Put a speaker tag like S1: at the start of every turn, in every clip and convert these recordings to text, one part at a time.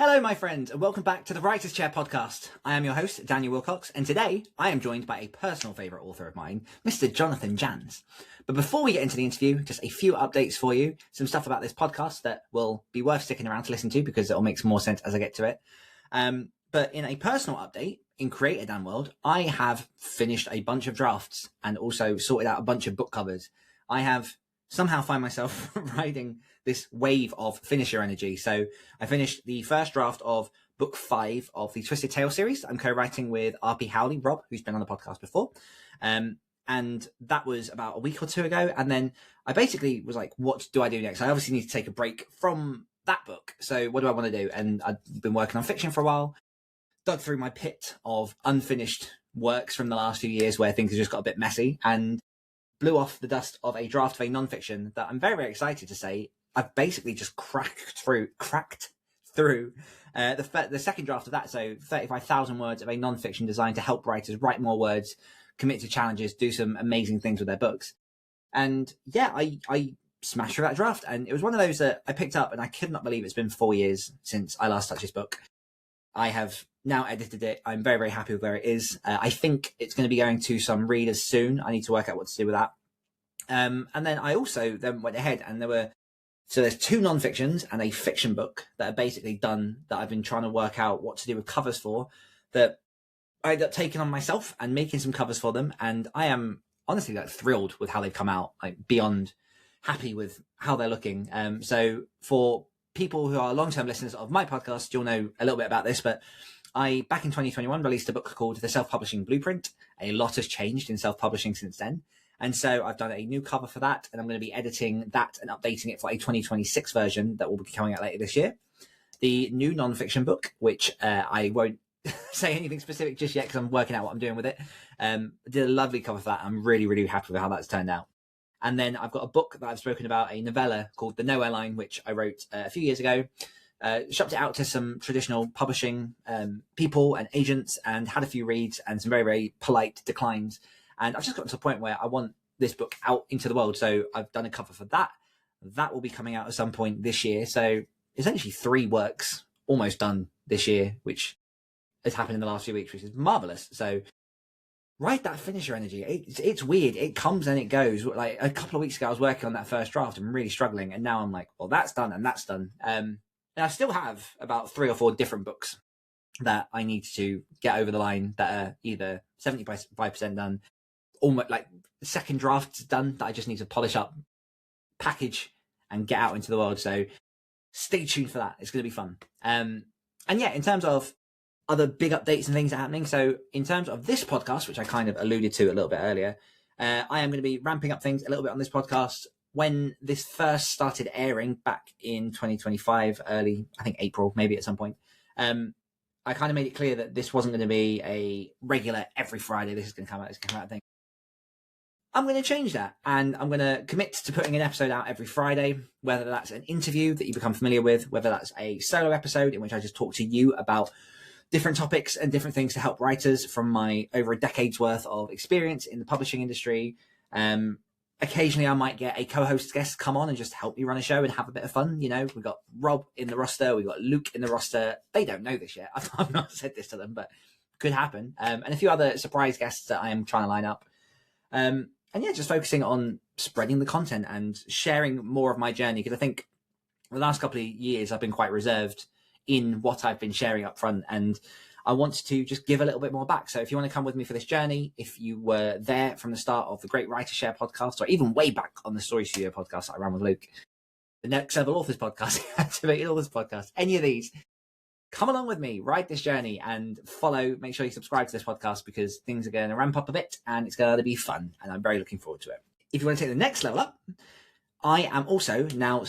S1: Hello, my friends, and welcome back to the Writer's Chair podcast. I am your host, Daniel Willcocks, and today I am joined by a personal favourite author of mine, Mr. Jonathan Janz. But before we get into the interview, just a few updates for you, some stuff about this podcast that will be worth sticking around to listen to because it'll make some more sense as I get to it. But in a personal update, in Creator Dan World, I have finished a bunch of drafts and also sorted out a bunch of book covers. I have somehow find myself riding this wave of finisher energy. So I finished the first draft of book 5 of the Twisted Tale series. I'm co-writing with R.P. Howley, Rob, who's been on the podcast before. And that was about a week or two ago. And then I basically was like, what do I do next? I obviously need to take a break from that book. So what do I want to do? And I've been working on fiction for a while, dug through my pit of unfinished works from the last few years where things have just got a bit messy, and blew off the dust of a draft of a non-fiction that I'm very, very excited to say I've basically just cracked through the second draft of that. So 35,000 words of a non-fiction designed to help writers write more words, commit to challenges, do some amazing things with their books. And yeah, I smashed through that draft, and it was one of those that I picked up and I could not believe it's been 4 years since I last touched this book. I have now edited it. I'm very, very happy with where it is. I think it's going to be going to some readers soon. I need to work out what to do with that. And then I also then went ahead and there's 2 non-fictions and a fiction book that are basically done that I've been trying to work out what to do with covers for, that I ended up taking on myself and making some covers for them. And I am honestly thrilled with how they've come out, beyond happy with how they're looking. So for people who are long-term listeners of my podcast, you'll know a little bit about this, but I, back in 2021, released a book called The Self-Publishing Blueprint. A lot has changed in self-publishing since then. And so I've done a new cover for that, and I'm going to be editing that and updating it for a 2026 version that will be coming out later this year. The new non-fiction book, which I won't say anything specific just yet because I'm working out what I'm doing with it. Did a lovely cover for that. I'm really, really happy with how that's turned out. And then I've got a book that I've spoken about, a novella called The Nowhere Line, which I wrote a few years ago. Shopped it out to some traditional publishing people and agents, and had a few reads and some very, very polite declines. And I've just gotten to a point where I want this book out into the world. So I've done a cover for that. That will be coming out at some point this year. So essentially 3 works almost done this year, which has happened in the last few weeks, which is marvelous. So write that finisher energy. It's weird. It comes and it goes. Like a couple of weeks ago, I was working on that first draft and really struggling. And now I'm like, well, that's done and that's done. And I still have about 3 or 4 different books that I need to get over the line that are either 75% done, almost like second drafts done, that I just need to polish up, package, and get out into the world. So stay tuned for that. It's going to be fun. And yeah, in terms of other big updates and things that are happening. So in terms of this podcast, which I kind of alluded to a little bit earlier, I am going to be ramping up things a little bit on this podcast. When this first started airing back in 2025, early, I think April, maybe at some point, I kind of made it clear that this wasn't going to be a regular every Friday, this is going to come out thing. I'm going to change that, and I'm going to commit to putting an episode out every Friday, whether that's an interview that you become familiar with, whether that's a solo episode in which I just talk to you about different topics and different things to help writers from my over a decade's worth of experience in the publishing industry. Occasionally I might get a co-host guest come on and just help me run a show and have a bit of fun. You know, we've got Rob in the roster, we've got Luke in the roster. They don't know this yet. I've not said this to them, but could happen. And a few other surprise guests that I am trying to line up. And yeah, just focusing on spreading the content and sharing more of my journey. Because I think the last couple of years I've been quite reserved in what I've been sharing up front, and I want to just give a little bit more back. So if you want to come with me for this journey, if you were there from the start of the Great Writer Share podcast, or even way back on the Story Studio podcast that I ran with Luke, the Next Level Authors podcast, Activated Authors podcast, any of these, come along with me, ride this journey and follow. Make sure you subscribe to this podcast because things are going to ramp up a bit and it's going to be fun. And I'm very looking forward to it. If you want to take the next level up, I am also now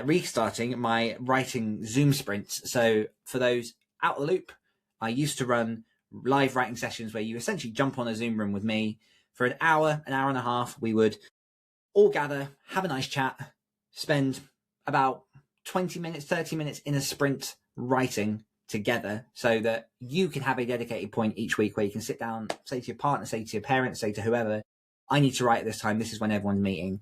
S1: restarting my writing Zoom sprints. So for those out of the loop, I used to run live writing sessions where you essentially jump on a Zoom room with me for an hour and a half. We would all gather, have a nice chat, spend about 20 minutes, 30 minutes in a sprint writing together so that you can have a dedicated point each week where you can sit down, say to your partner, say to your parents, say to whoever, I need to write at this time. This is when everyone's meeting.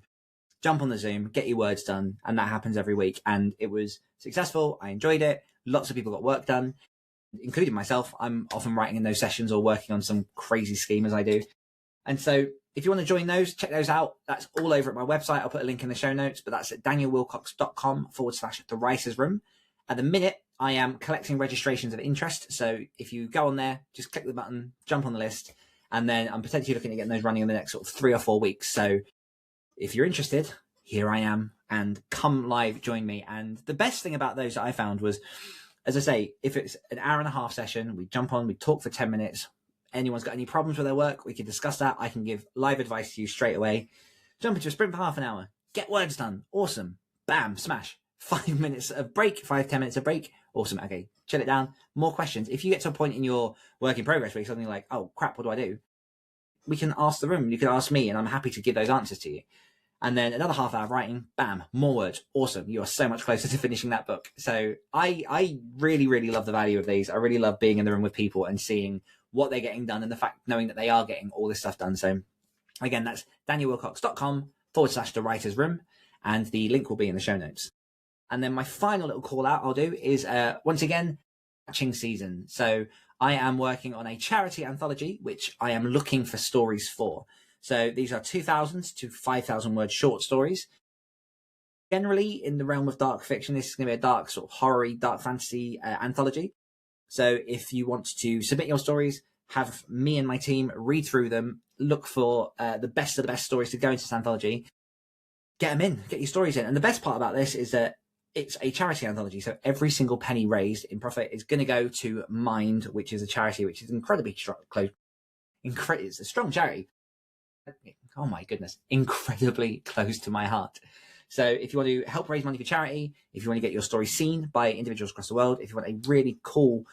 S1: Jump on the Zoom, get your words done. And that happens every week. And it was successful. I enjoyed it. Lots of people got work done, including myself. I'm often writing in those sessions or working on some crazy scheme as I do. And so if you want to join those, check those out. That's all over at my website. I'll put a link in the show notes, but that's at danielwillcocks.com/the writer's room. At the minute, I am collecting registrations of interest. So if you go on there, just click the button, jump on the list, and then I'm potentially looking at getting those running in the next sort of 3 or 4 weeks. So if you're interested, here I am, and come live, join me. And the best thing about those that I found was, as I say, if it's an hour and a half session, we jump on, we talk for 10 minutes. Anyone's got any problems with their work, we can discuss that. I can give live advice to you straight away. Jump into a sprint for half an hour, get words done, awesome. Bam, smash. 5 minutes of break, 5-10 minutes of break, awesome. Okay, chill it down. More questions. If you get to a point in your work in progress where you're suddenly like, oh crap, what do I do? We can ask the room, you can ask me, and I'm happy to give those answers to you. And then another half hour of writing, bam, more words, awesome. You are so much closer to finishing that book. So I really, really love the value of these. I really love being in the room with people and seeing what they're getting done, and the fact knowing that they are getting all this stuff done. So again, that's danielwillcocks.com/the writer's room, and the link will be in the show notes. And then my final little call out I'll do is once again, matching season. So I am working on a charity anthology, which I am looking for stories for. So these are 2,000 to 5,000 word short stories. Generally in the realm of dark fiction, this is going to be a dark sort of horror-y, dark fantasy anthology. So if you want to submit your stories, have me and my team read through them, look for the best of the best stories to go into this anthology, get them in, get your stories in. And the best part about this is that it's a charity anthology. So every single penny raised in profit is going to go to Mind, which is a charity which is incredibly close. It's a strong charity. Oh my goodness, incredibly close to my heart. So if you want to help raise money for charity, if you want to get your story seen by individuals across the world, if you want a really cool,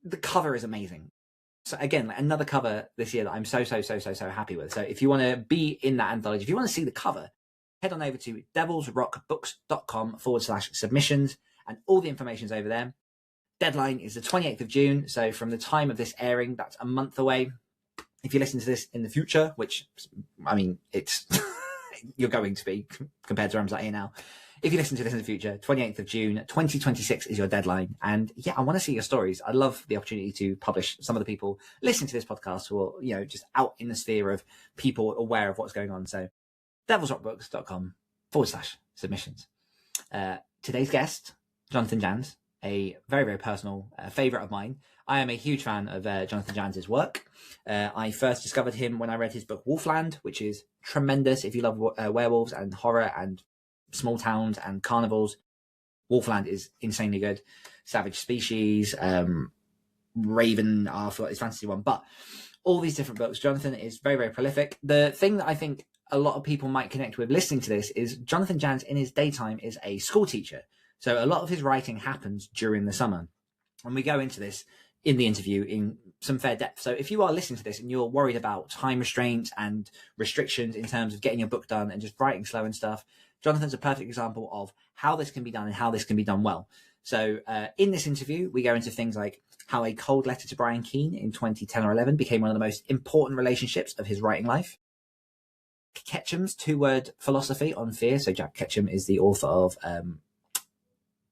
S1: the cover is amazing. So again, like another cover this year that I'm so happy with. So if you want to be in that anthology, if you want to see the cover, head on over to devilsrockbooks.com/submissions, and all the information's over there. Deadline is the 28th of June. So from the time of this airing, that's a month away. If you listen to this in the future, which, I mean, it's you're going to be compared to where I'm sat here now. If you listen to this in the future, 28th of June, 2026 is your deadline. And yeah, I want to see your stories. I love the opportunity to publish some of the people listening to this podcast who are, you know, just out in the sphere of people aware of what's going on. So devilsrockbooks.com/submissions. Today's guest, Jonathan Janz, a very, very personal favourite of mine. I am a huge fan of Jonathan Janz's work. I first discovered him when I read his book Wolfland, which is tremendous. If you love werewolves and horror and small towns and carnivals, Wolfland is insanely good. Savage Species, Raven, I forgot his fantasy one, but all these different books. Jonathan is very, very prolific. The thing that I think a lot of people might connect with listening to this is Jonathan Janz in his daytime is a school teacher. So a lot of his writing happens during the summer. And we go into this in the interview in some fair depth. So if you are listening to this and you're worried about time restraints and restrictions in terms of getting your book done and just writing slow and stuff, Jonathan's a perfect example of how this can be done and how this can be done well. So in this interview, we go into things like how a cold letter to Brian Keene in 2010 or 11 became one of the most important relationships of his writing life. Ketchum's 2-word philosophy on fear. So Jack Ketchum is the author of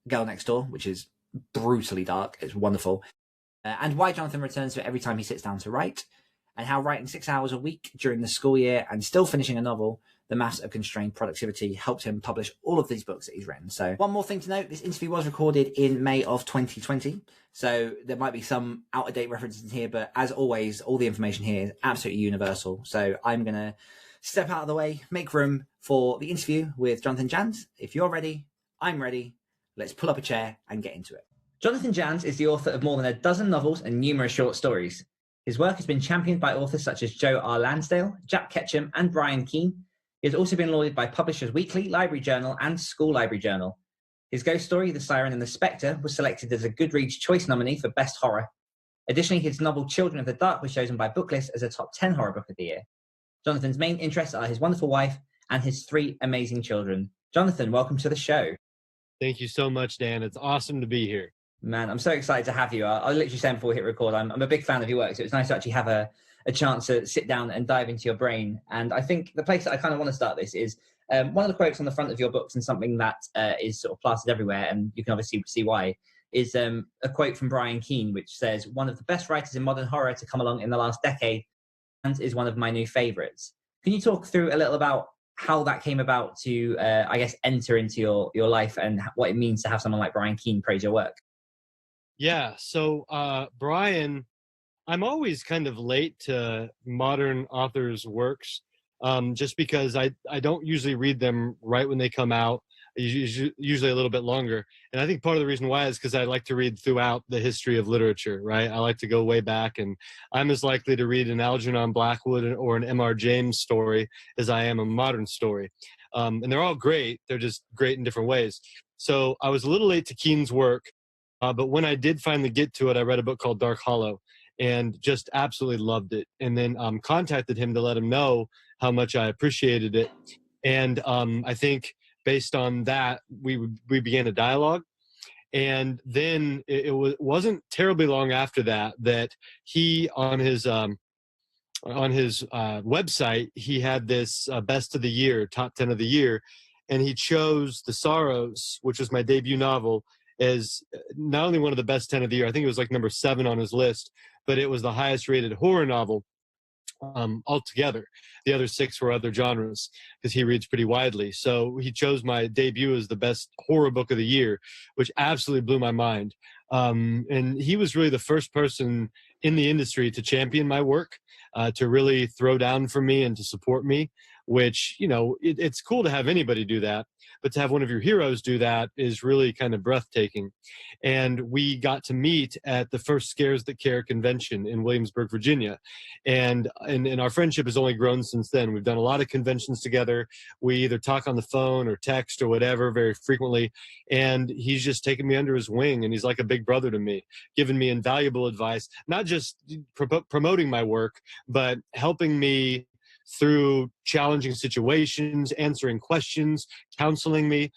S1: Girl Next Door, which is brutally dark. It's wonderful. And why Jonathan returns to it every time he sits down to write, and how writing 6 hours a week during the school year and still finishing a novel, the mass of constrained productivity, helped him publish all of these books that he's written. So one more thing to note, this interview was recorded in May of 2020. So there might be some out-of-date references in here, but as always, all the information here is absolutely universal. So I'm going to step out of the way, make room for the interview with Jonathan Janz. If you're ready, I'm ready. Let's pull up a chair and get into it. Jonathan Janz is the author of more than a dozen novels and numerous short stories. His work has been championed by authors such as Joe Lansdale, Jack Ketchum, and Brian Keene. He has also been lauded by Publishers Weekly, Library Journal, and School Library Journal. His ghost story, The Siren and the Spectre, was selected as a Goodreads Choice nominee for Best Horror. Additionally, his novel Children of the Dark was chosen by Booklist as a top 10 horror book of the year. Jonathan's main interests are his wonderful wife and his 3 amazing children. Jonathan, welcome to the show.
S2: Thank you so much, Dan. It's awesome to be here.
S1: Man, I'm so excited to have you. I literally said before we hit record, I'm a big fan of your work, so it's nice to actually have a chance to sit down and dive into your brain. And I think the place that I kind of want to start this is
S3: One of the quotes on the front of your books, and something that is sort of plastered everywhere, and you can obviously see why, is a quote from Brian Keene, which says, "One of the best writers in modern horror to come along in the last decade, and is one of my new favorites." Can you talk through a little about how that came about to, I guess, enter into your life, and what it means to have someone like Brian Keene praise your work?
S2: Yeah. So, Brian, I'm always kind of late to modern authors' works, just because I don't usually read them right when they come out, usually a little bit longer. And I think part of the reason why is because I like to read throughout the history of literature, right? I like to go way back, and I'm as likely to read an Algernon Blackwood or an M.R. James story as I am a modern story. And they're all great. They're just great in different ways. So I was a little late to Keene's work, but when I did finally get to it, I read a book called Dark Hollow and just absolutely loved it. And then contacted him to let him know how much I appreciated it. And I think based on that, we began a dialogue. And then it wasn't terribly long after that he, on his website, he had this best of the year, top 10 of the year. And he chose The Sorrows, which was my debut novel, as not only one of the best 10 of the year, I think it was like number 7 on his list, but it was the highest rated horror novel altogether. The other 6 were other genres because he reads pretty widely. So he chose my debut as the best horror book of the year, which absolutely blew my mind. And he was really the first person in the industry to champion my work, to really throw down for me and to support me, which, it's cool to have anybody do that, but to have one of your heroes do that is really kind of breathtaking. And we got to meet at the first Scares That Care convention in Williamsburg, Virginia. And our friendship has only grown since then. We've done a lot of conventions together. We either talk on the phone or text or whatever very frequently. And he's just taken me under his wing, and he's like a big brother to me, giving me invaluable advice, not just promoting my work, but helping me through challenging situations, answering questions, counseling me,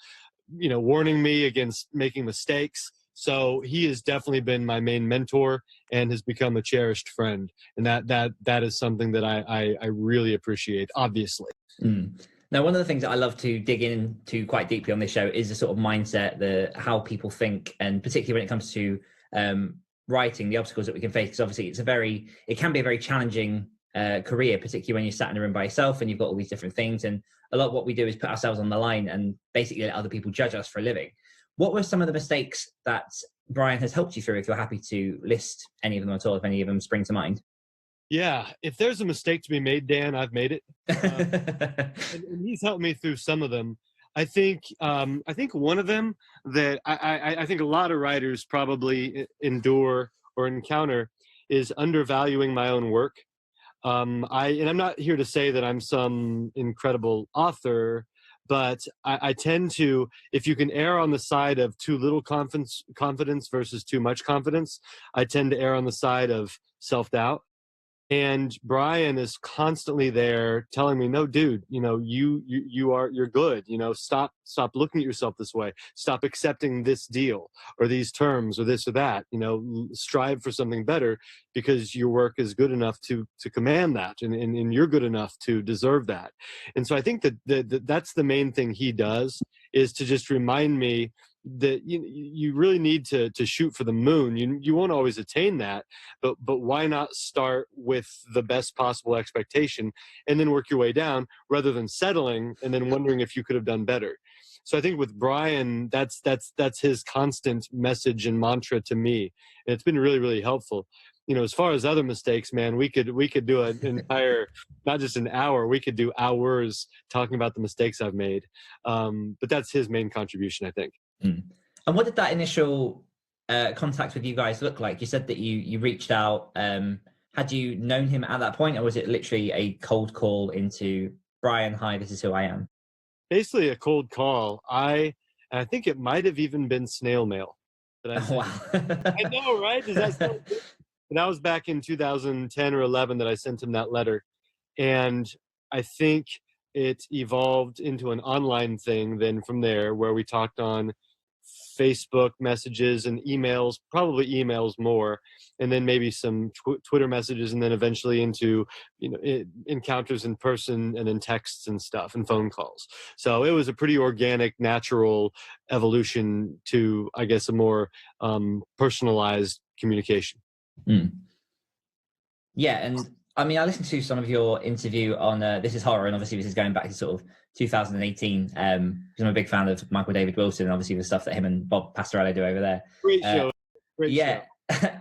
S2: warning me against making mistakes. So he has definitely been my main mentor and has become a cherished friend. And that is something that I really appreciate, obviously.
S3: Now, one of the things that I love to dig into quite deeply on this show is the sort of mindset, how people think, and particularly when it comes to writing, the obstacles that we can face, because obviously it can be a very challenging career, particularly when you're sat in a room by yourself and you've got all these different things. And a lot of what we do is put ourselves on the line and basically let other people judge us for a living. What were some of the mistakes that Brian has helped you through, if you're happy to list any of them at all, if any of them spring to mind?
S2: Yeah, if there's a mistake to be made, Dan, I've made it. And he's helped me through some of them. I think one of them that I think a lot of writers probably endure or encounter is undervaluing my own work. I'm not here to say that I'm some incredible author, but I tend to, if you can err on the side of too little confidence versus too much confidence, I tend to err on the side of self-doubt. And Brian is constantly there telling me, no, dude, you're good. Stop looking at yourself this way. Stop accepting this deal or these terms or this or that. Strive for something better, because your work is good enough to command that, and you're good enough to deserve that. And so I think that's the main thing he does, is to just remind me that you really need to shoot for the moon. You won't always attain that, but why not start with the best possible expectation and then work your way down, rather than settling and then wondering if you could have done better. So I think with Brian, that's his constant message and mantra to me, and it's been really, really helpful. As far as other mistakes, man, we could do an entire, not just an hour, we could do hours talking about the mistakes I've made. But that's his main contribution, I think.
S3: And what did that initial contact with you guys look like? You said that you reached out. Had you known him at that point, or was it literally a cold call into, Brian, hi, this is who I am?
S2: Basically a cold call. I think it might have even been snail mail that I sent.
S3: Wow.
S2: I know, right? Does that sound good? And that was back in 2010 or 11 that I sent him that letter. And I think it evolved into an online thing then from there, where we talked on Facebook messages and emails, probably emails more, and then maybe some Twitter messages, and then eventually into, encounters in person and in texts and stuff and phone calls. So it was a pretty organic, natural evolution to, I guess, a more personalized communication.
S3: Yeah, and I mean, I listened to some of your interview on This Is Horror, and obviously this is going back to sort of 2018. Because I'm a big fan of Michael David Wilson, and obviously the stuff that him and Bob Pastorello do over there.
S2: Great show. Great show.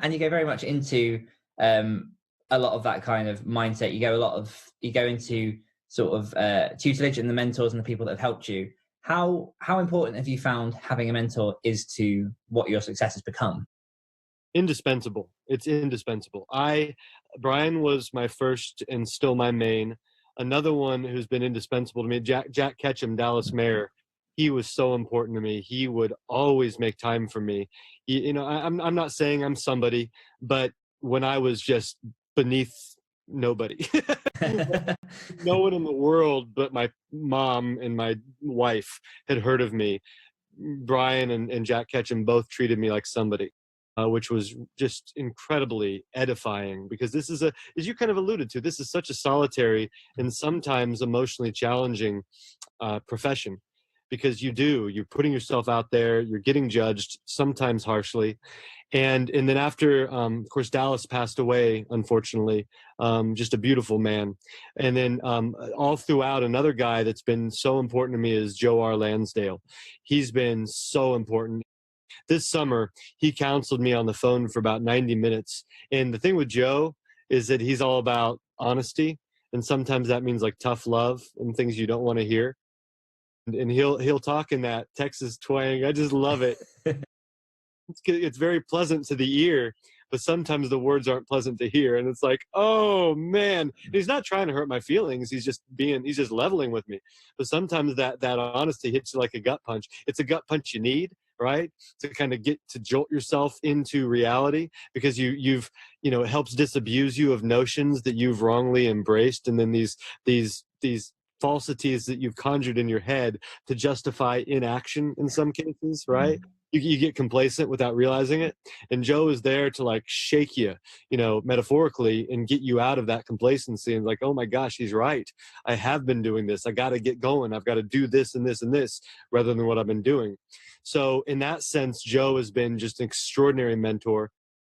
S3: And you go very much into a lot of that kind of mindset. You go into sort of tutelage and the mentors and the people that have helped you. How important have you found having a mentor is to what your success has become?
S2: Indispensable. It's indispensable. Brian was my first and still my main. Another one who's been indispensable to me, Jack Ketchum, Dallas Mayor. He was so important to me. He would always make time for me. I'm not saying I'm somebody, but when I was just beneath nobody, no one in the world but my mom and my wife had heard of me. Brian and Jack Ketchum both treated me like somebody. Which was just incredibly edifying, because this is as you kind of alluded to, this is such a solitary and sometimes emotionally challenging profession, because you're putting yourself out there, you're getting judged, sometimes harshly. And then after, of course, Dallas passed away, unfortunately, just a beautiful man. And then all throughout, another guy that's been so important to me is Joe Lansdale. He's been so important. This summer, he counseled me on the phone for about 90 minutes. And the thing with Joe is that he's all about honesty. And sometimes that means like tough love and things you don't want to hear. And he'll talk in that Texas twang. I just love it. It's very pleasant to the ear, but sometimes the words aren't pleasant to hear. And it's like, oh man, and he's not trying to hurt my feelings. He's just leveling with me. But sometimes that honesty hits you like a gut punch. It's a gut punch you need, right? To kind of jolt yourself into reality, because you've it helps disabuse you of notions that you've wrongly embraced. And then these falsities that you've conjured in your head to justify inaction in some cases, right? You get complacent without realizing it. And Joe is there to like shake you, metaphorically, and get you out of that complacency and like, oh my gosh, he's right. I have been doing this. I got to get going. I've got to do this and this and this rather than what I've been doing. So in that sense, Joe has been just an extraordinary mentor.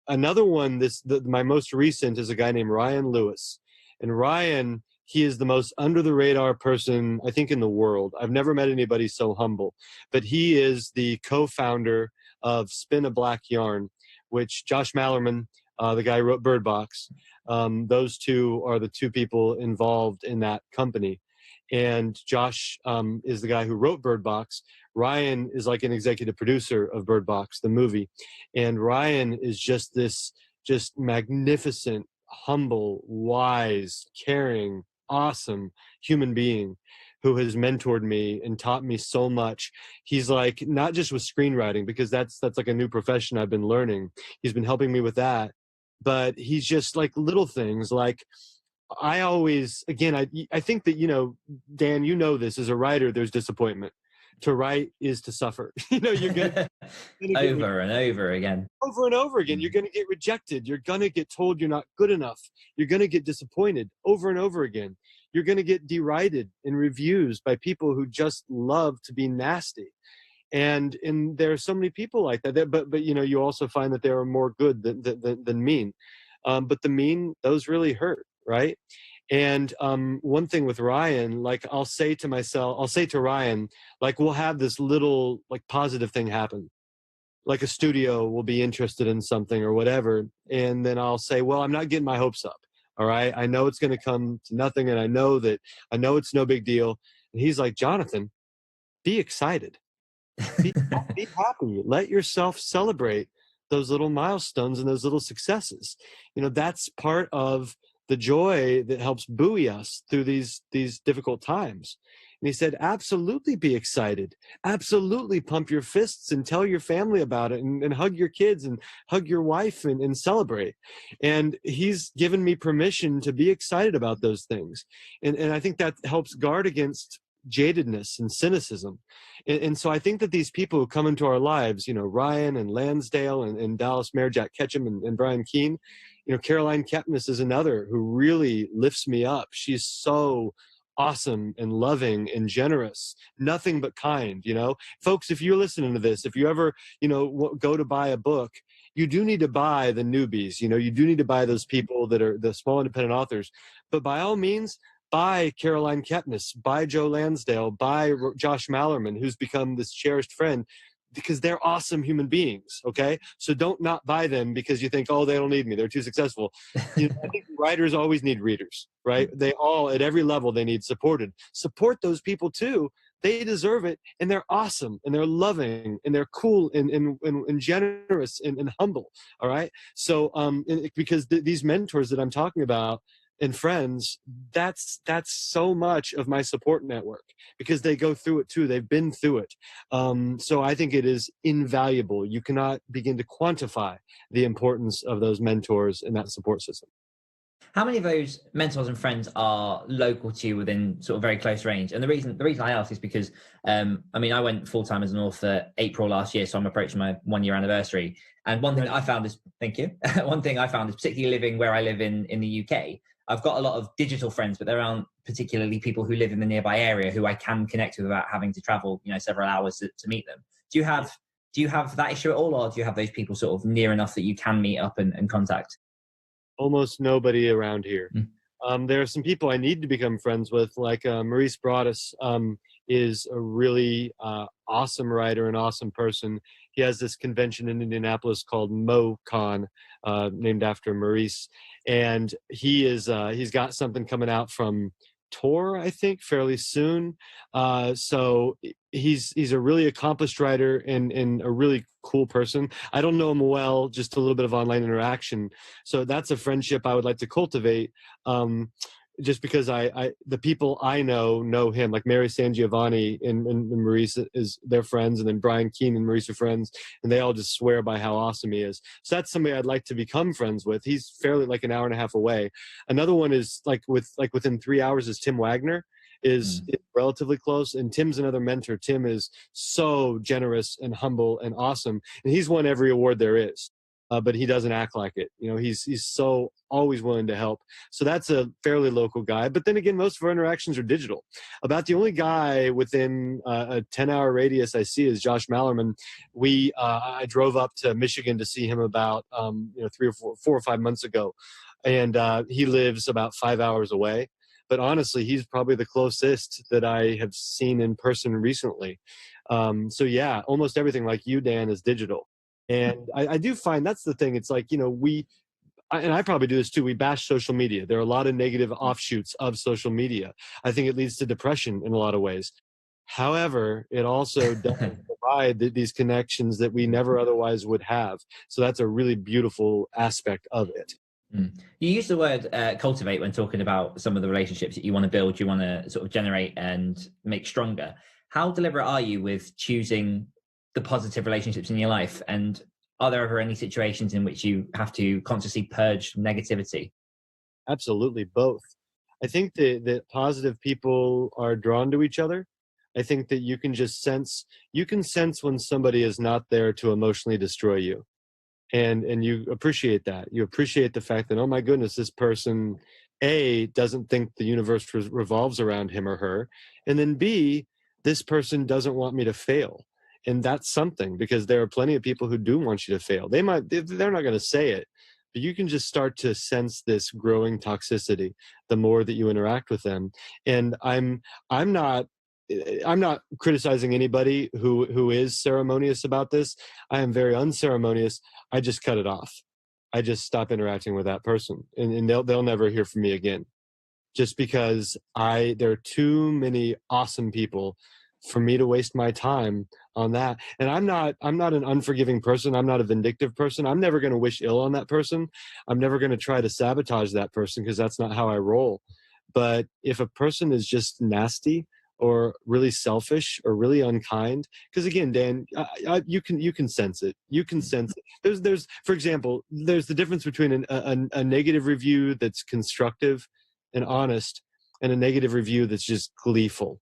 S2: Another one, my most recent, is a guy named Ryan Lewis. And Ryan, he is the most under the radar person, I think, in the world. I've never met anybody so humble. But he is the co-founder of Spin a Black Yarn, which Josh Mallerman, the guy who wrote Bird Box, those two are the two people involved in that company. And Josh is the guy who wrote Bird Box. Ryan is like an executive producer of Bird Box, the movie. And Ryan is just this magnificent, humble, wise, caring, awesome human being who has mentored me and taught me so much. He's like, not just with screenwriting, because that's like a new profession I've been learning. He's been helping me with that. But he's just like little things like, I always, again, I think that, Dan, this as a writer, there's disappointment. To write is to suffer. You're gonna
S3: over and over again.
S2: Over and over again. You're going to get rejected. You're going to get told you're not good enough. You're going to get disappointed over and over again. You're going to get derided in reviews by people who just love to be nasty. And there are so many people like that. But you also find that there are more good than mean. But the mean, those really hurt, right? And one thing with Ryan, like I'll say to Ryan, like we'll have this little like positive thing happen. Like a studio will be interested in something or whatever. And then I'll say, well, I'm not getting my hopes up. All right. I know it's going to come to nothing. And I know it's no big deal. And he's like, Jonathan, be excited. Be happy. Let yourself celebrate those little milestones and those little successes. That's part of the joy that helps buoy us through these difficult times. And he said, absolutely be excited. Absolutely pump your fists and tell your family about it and hug your kids and hug your wife and celebrate. And he's given me permission to be excited about those things. And I think that helps guard against jadedness and cynicism. And so I think that these people who come into our lives, Ryan and Lansdale and Dallas Mayor Jack Ketchum and Brian Keene, Caroline Kepnes is another who really lifts me up. She's so awesome and loving and generous, nothing but kind. Folks, if you're listening to this, if you ever go to buy a book, you do need to buy the newbies. You do need to buy those people that are the small independent authors, but by all means, buy Caroline Kepnes, buy Joe Lansdale, buy Josh Mallerman, who's become this cherished friend, because they're awesome human beings. Okay, so don't not buy them because you think, oh, they don't need me, they're too successful. I think writers always need readers, right? They all, at every level, they need supported. Support those people too. They deserve it, and they're awesome, and they're loving, and they're cool, and generous, and humble. All right, so because these mentors that I'm talking about and friends, that's so much of my support network, because they go through it too. They've been through it. So I think it is invaluable. You cannot begin to quantify the importance of those mentors and that support system.
S3: How many of those mentors and friends are local to you within sort of very close range? And the reason I ask is because, I went full-time as an author April last year, so I'm approaching my 1-year anniversary. And one thing that I found is, thank you. One thing I found is, particularly living where I live in the UK, I've got a lot of digital friends, but there aren't particularly people who live in the nearby area who I can connect with without having to travel, several hours to meet them. Do you have that issue at all, or do you have those people sort of near enough that you can meet up and contact?
S2: Almost nobody around here. There are some people I need to become friends with, like Maurice Broaddus is a really awesome writer, an awesome person. He has this convention in Indianapolis called MoCon, named after Maurice, and he's got something coming out from Tor, I think, fairly soon. So he's a really accomplished writer and a really cool person. I don't know him well, just a little bit of online interaction. So that's a friendship I would like to cultivate. Just because the people I know him, like Mary San Giovanni and Maurice is their friends, and then Brian Keene and Maurice are friends, and they all just swear by how awesome he is. So that's somebody I'd like to become friends with. He's fairly like an hour and a half away. Another one is within 3 hours is Tim Wagner, is relatively close, and Tim's another mentor. Tim is so generous and humble and awesome, and he's won every award there is. But he doesn't act like it. He's so always willing to help. So that's a fairly local guy. But then again, most of our interactions are digital. About the only guy within a 10-hour radius I see is Josh Mallerman. I drove up to Michigan to see him about 4 or 5 months ago, and he lives about 5 hours away. But honestly, he's probably the closest that I have seen in person recently. So yeah, almost everything, like you, Dan, is digital. And I do find that's the thing. It's like, and I probably do this too, we bash social media. There are a lot of negative offshoots of social media. I think it leads to depression in a lot of ways. However, it also does provide these connections that we never otherwise would have. So that's a really beautiful aspect of it.
S3: You use the word cultivate when talking about some of the relationships that you want to build, you want to sort of generate and make stronger. How deliberate are you with choosing the positive relationships in your life? And are there ever any situations in which you have to consciously purge negativity?
S2: Absolutely, both. I think that positive people are drawn to each other. I think that you can sense when somebody is not there to emotionally destroy you. And you appreciate that. You appreciate the fact that, oh my goodness, this person, A, doesn't think the universe revolves around him or her. And then B, this person doesn't want me to fail. And that's something, because there are plenty of people who do want you to fail. They're not going to say it, but you can just start to sense this growing toxicity the more that you interact with them. And I'm not criticizing anybody who is ceremonious about this. I am very unceremonious. I just cut it off. I just stop interacting with that person, and they'll never hear from me again. Just because there are too many awesome people for me to waste my time on that. And I'm not an unforgiving person. I'm not a vindictive person. I'm never going to wish ill on that person. I'm never going to try to sabotage that person, because that's not how I roll. But if a person is just nasty or really selfish or really unkind, because again, Dan, you can sense it. You can sense it. There's for example, there's the difference between a negative review that's constructive and honest, and a negative review that's just gleeful.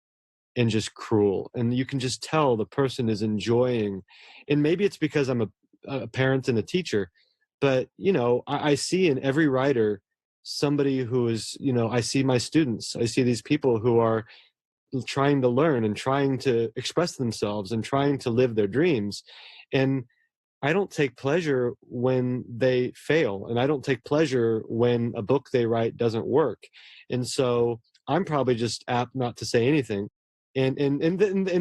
S2: and just cruel. And you can just tell the person is enjoying, and maybe it's because I'm a parent and a teacher, but, you know, I see in every writer somebody who is, you know, I see my students, I see these people who are trying to learn and trying to express themselves and trying to live their dreams. And I don't take pleasure when they fail, and I don't take pleasure when a book they write doesn't work. And so I'm probably just apt not to say anything. And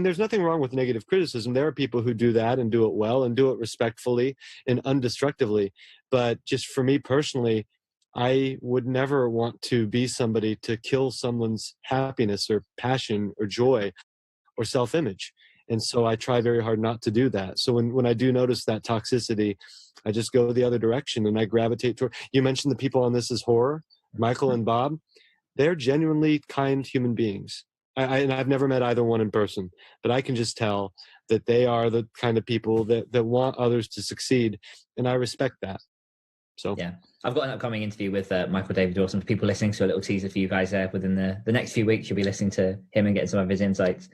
S2: there's nothing wrong with negative criticism. There are people who do that and do it well and do it respectfully and undestructively. But just for me personally, I would never want to be somebody to kill someone's happiness or passion or joy or self-image. And so I try very hard not to do that. So when I do notice that toxicity, I just go the other direction and I gravitate toward. You mentioned the people on This Is Horror, Michael and Bob. They're genuinely kind human beings. And I've never met either one in person, but I can just tell that they are the kind of people that want others to succeed. And I respect that. So
S3: yeah, I've got an upcoming interview with Michael David Dawson. For people listening, so a little teaser for you guys there. Within the next few weeks, you'll be listening to him and getting some of his insights.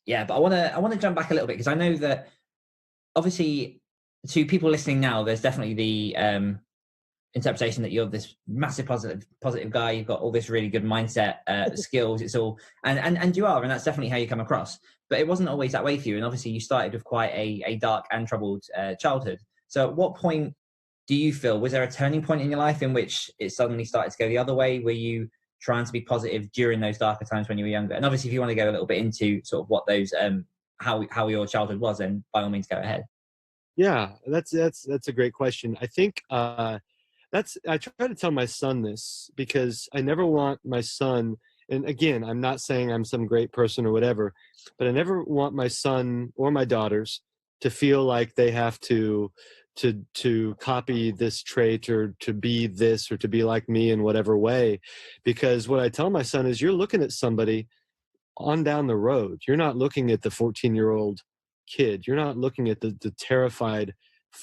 S3: Yeah, but I want to jump back a little bit, because I know that obviously to people listening now, there's definitely the interpretation that you're this massive positive guy. You've got all this really good mindset, skills. It's all and you are, and that's definitely how you come across. But it wasn't always that way for you, and obviously you started with quite a dark and troubled childhood. So at what point do you feel, was there a turning point in your life in which it suddenly started to go the other way? Were you trying to be positive during those darker times when you were younger? And obviously, if you want to go a little bit into sort of what those how your childhood was, then by all means go ahead.
S2: Yeah, that's a great question. I think I try to tell my son this, because I never want my son, and again, I'm not saying I'm some great person or whatever, but I never want my son or my daughters to feel like they have to copy this trait or to be this or to be like me in whatever way. Because what I tell my son is, you're looking at somebody on down the road. You're not looking at the 14-year-old kid. You're not looking at the terrified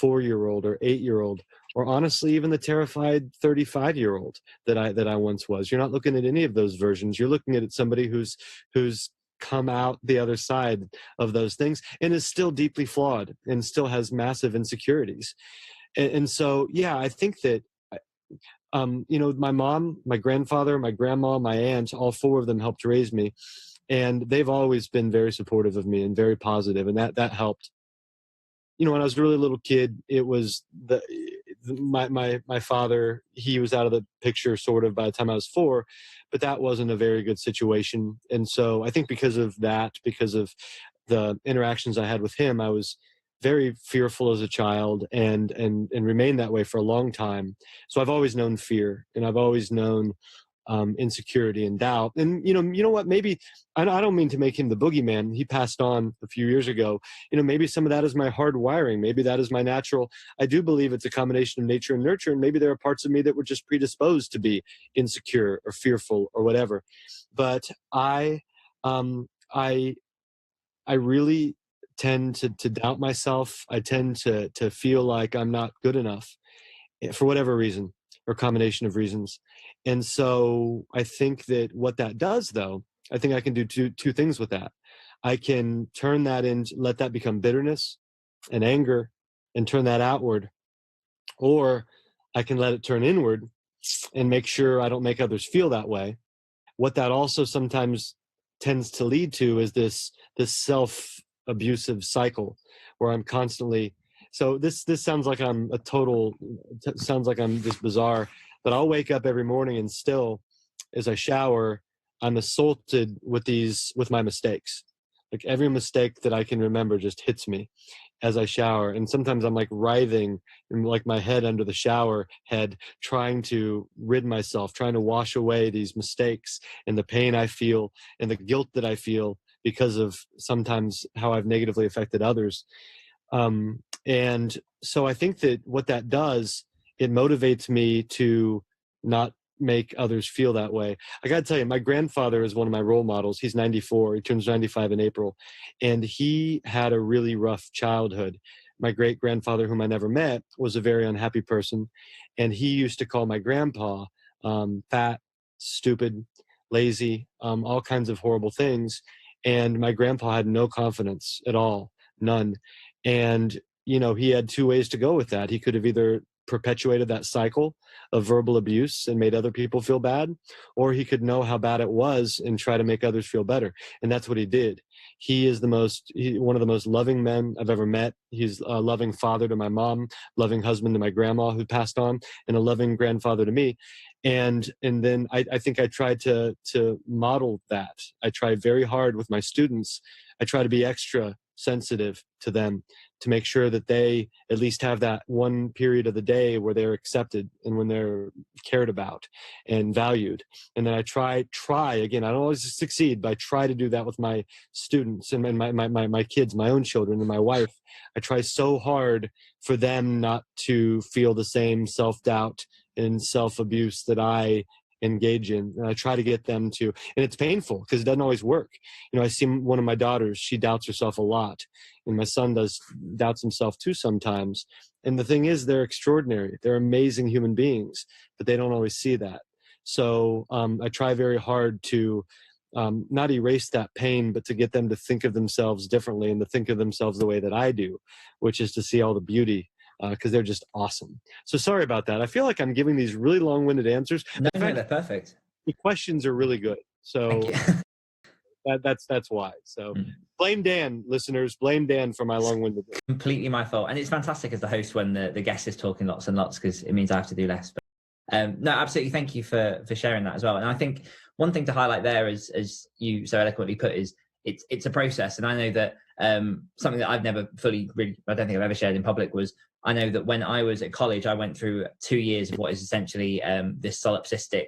S2: 4-year-old or 8-year-old, or honestly even the terrified 35-year-old that I once was. You're not looking at any of those versions. You're looking at somebody who's come out the other side of those things and is still deeply flawed and still has massive insecurities. And so, yeah, I think that, you know, my mom, my grandfather, my grandma, my aunt, all 4 of them helped raise me. And they've always been very supportive of me and very positive, and that helped. You know, when I was a really little kid, it was my father, he was out of the picture sort of by the time I was 4, but that wasn't a very good situation. And so I think because of that, because of the interactions I had with him, I was very fearful as a child and remained that way for a long time. So I've always known fear, and I've always known insecurity and doubt. And you know what, maybe I don't mean to make him the boogeyman. He passed on a few years ago. You know, maybe some of that is my hard wiring. Maybe that is my natural. I do believe it's a combination of nature and nurture, and maybe there are parts of me that were just predisposed to be insecure or fearful or whatever. But I really tend to doubt myself. I tend to feel like I'm not good enough for whatever reason, or combination of reasons. And so I think that what that does, though, I think I can do two things with that. I can turn that into, let that become bitterness and anger and turn that outward. Or I can let it turn inward and make sure I don't make others feel that way. What that also sometimes tends to lead to is this self-abusive cycle where I'm constantly, so this sounds like I'm sounds like I'm just bizarre, but I'll wake up every morning and still, as I shower, I'm assaulted with my mistakes. Like every mistake that I can remember just hits me as I shower. And sometimes I'm like writhing in like my head under the shower head, trying to rid myself, trying to wash away these mistakes and the pain I feel and the guilt that I feel because of sometimes how I've negatively affected others. And so I think that what that does, it motivates me to not make others feel that way. I got to tell you, my grandfather is one of my role models. He's 94. He turns 95 in April. And he had a really rough childhood. My great grandfather, whom I never met, was a very unhappy person. And he used to call my grandpa fat, stupid, lazy, all kinds of horrible things. And my grandpa had no confidence at all, none. And, he had two ways to go with that. He could have either perpetuated that cycle of verbal abuse and made other people feel bad, or he could know how bad it was and try to make others feel better. And that's what he did. He is one of the most loving men I've ever met. He's a loving father to my mom, loving husband to my grandma who passed on, and a loving grandfather to me. And then I think I tried to model that. I try very hard with my students. I try to be extra sensitive to them to make sure that they at least have that one period of the day where they're accepted and when they're cared about and valued. And then I try again, I don't always succeed, but I try to do that with my students and my kids, my own children and my wife. I try so hard for them not to feel the same self-doubt and self-abuse that I engage in. And I try to get them to, and it's painful because it doesn't always work. I see one of my daughters, she doubts herself a lot. And my son doubts himself too sometimes. And the thing is, they're extraordinary. They're amazing human beings, but they don't always see that. So I try very hard to not erase that pain, but to get them to think of themselves differently and to think of themselves the way that I do, which is to see all the beauty because they're just awesome. So sorry about that. I feel like I'm giving these really long-winded answers.
S3: No, they're perfect.
S2: The questions are really good. So that's why. So blame Dan, listeners. Blame Dan for my long-winded.
S3: Completely my fault. And it's fantastic as the host when the guest is talking lots and lots because it means I have to do less. But no, absolutely. Thank you for sharing that as well. And I think one thing to highlight there is, as you so eloquently put, is it's a process. And I know that something that I've never fully really, I don't think I've ever shared in public was, I know that when I was at college, I went through 2 years of what is essentially this solipsistic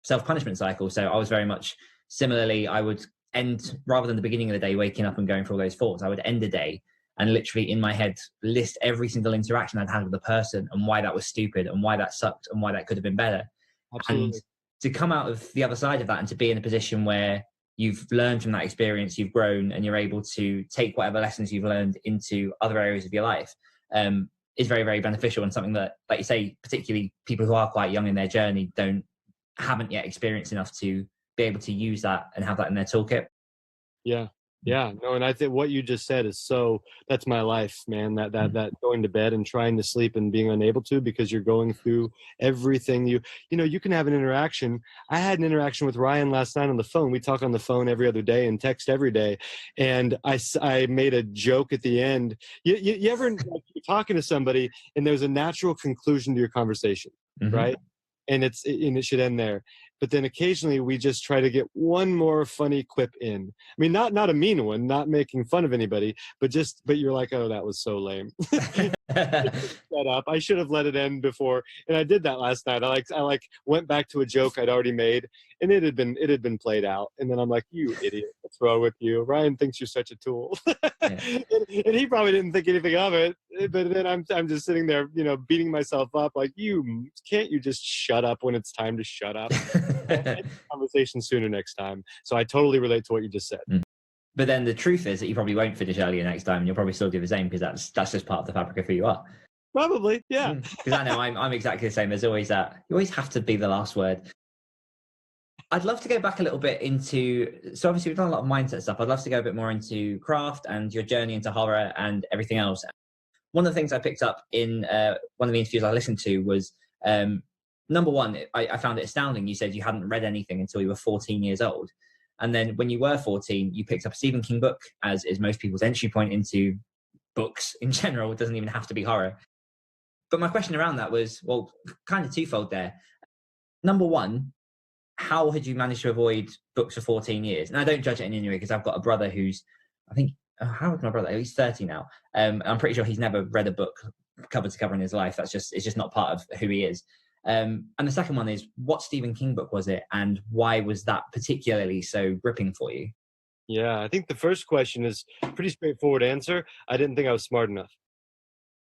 S3: self-punishment cycle. So I was very much similarly, I would end, rather than the beginning of the day, waking up and going through all those thoughts, I would end the day and literally in my head list every single interaction I'd had with a person and why that was stupid and why that sucked and why that could have been better. Absolutely. And to come out of the other side of that and to be in a position where you've learned from that experience, you've grown, and you're able to take whatever lessons you've learned into other areas of your life is very, very beneficial, and something that, like you say, particularly people who are quite young in their journey haven't yet experienced enough to be able to use that and have that in their toolkit.
S2: Yeah, no, and I think what you just said is that's my life, man, that going to bed and trying to sleep and being unable to because you're going through everything. You can have an interaction. I had an interaction with Ryan last night on the phone. We talk on the phone every other day and text every day. And I made a joke at the end. You ever you're talking to somebody and there's a natural conclusion to your conversation, right? And it should end there. But then occasionally we just try to get one more funny quip in. I mean, not a mean one, not making fun of anybody, but you're like, oh, that was so lame. Shut up. I should have let it end before. And I did that last night. I went back to a joke I'd already made and it had been played out. And then I'm like, you idiot, what's wrong with you? Ryan thinks you're such a tool. and he probably didn't think anything of it. But then I'm just sitting there, beating myself up like, can't you just shut up when it's time to shut up? Conversation sooner next time. So I totally relate to what you just said.
S3: But then the truth is that you probably won't finish earlier next time, and you'll probably still do the same because that's just part of the fabric of who you are.
S2: Probably, yeah.
S3: Because I know I'm exactly the same. There's always that. You always have to be the last word. I'd love to go back a little bit into. So obviously we've done a lot of mindset stuff. I'd love to go a bit more into craft and your journey into horror and everything else. One of the things I picked up in one of the interviews I listened to was. Number one, I found it astounding. You said you hadn't read anything until you were 14 years old. And then when you were 14, you picked up a Stephen King book, as is most people's entry point into books in general. It doesn't even have to be horror. But my question around that was, well, kind of twofold there. Number one, how had you managed to avoid books for 14 years? And I don't judge it in any way because I've got a brother who's, I think, how old is my brother? He's 30 now. I'm pretty sure he's never read a book cover to cover in his life. It's just not part of who he is. And the second one is, what Stephen King book was it, and why was that particularly so gripping for you?
S2: Yeah, I think the first question is a pretty straightforward answer. I didn't think I was smart enough.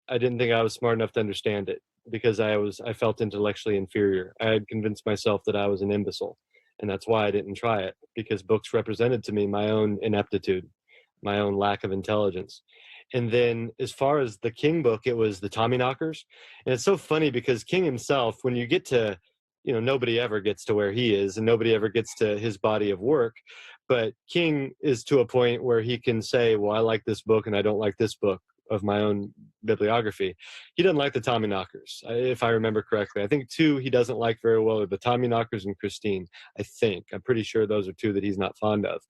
S2: I didn't think I was smart enough to understand it because I felt intellectually inferior. I had convinced myself that I was an imbecile, and that's why I didn't try it, because books represented to me my own ineptitude, my own lack of intelligence. And then as far as the King book, it was the Tommyknockers. And it's so funny because King himself, when you get to nobody ever gets to where he is, and nobody ever gets to his body of work. But King is to a point where he can say, well, I like this book and I don't like this book of my own bibliography. He doesn't like the Tommyknockers, if I remember correctly. I think two he doesn't like very well are the Tommyknockers and Christine. I'm pretty sure those are two that he's not fond of.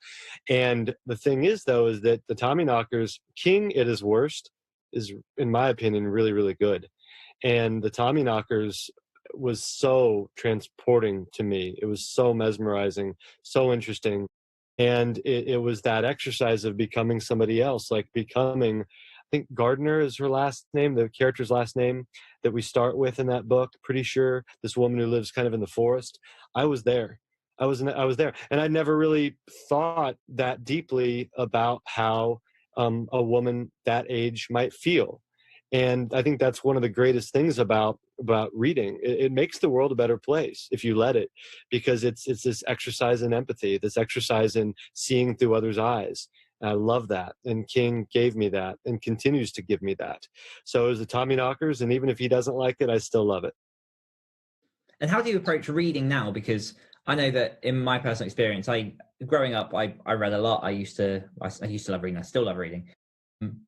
S2: And the thing is, though, is that the Tommyknockers, King at his worst is, in my opinion, really, really good. And the Tommyknockers was so transporting to me. It was so mesmerizing, so interesting. And it was that exercise of becoming somebody else, like becoming, I think Gardner is her last name, the character's last name that we start with in that book. Pretty sure this woman who lives kind of in the forest. I was there. I was there. And I never really thought that deeply about how a woman that age might feel. And I think that's one of the greatest things about reading. It makes the world a better place if you let it, because it's this exercise in empathy, this exercise in seeing through others' eyes. And I love that. And King gave me that and continues to give me that. So it was the Tommyknockers, and even if he doesn't like it, I still love it.
S3: And how do you approach reading now? Because I know that in my personal experience, growing up, I read a lot. I used to love reading. I still love reading.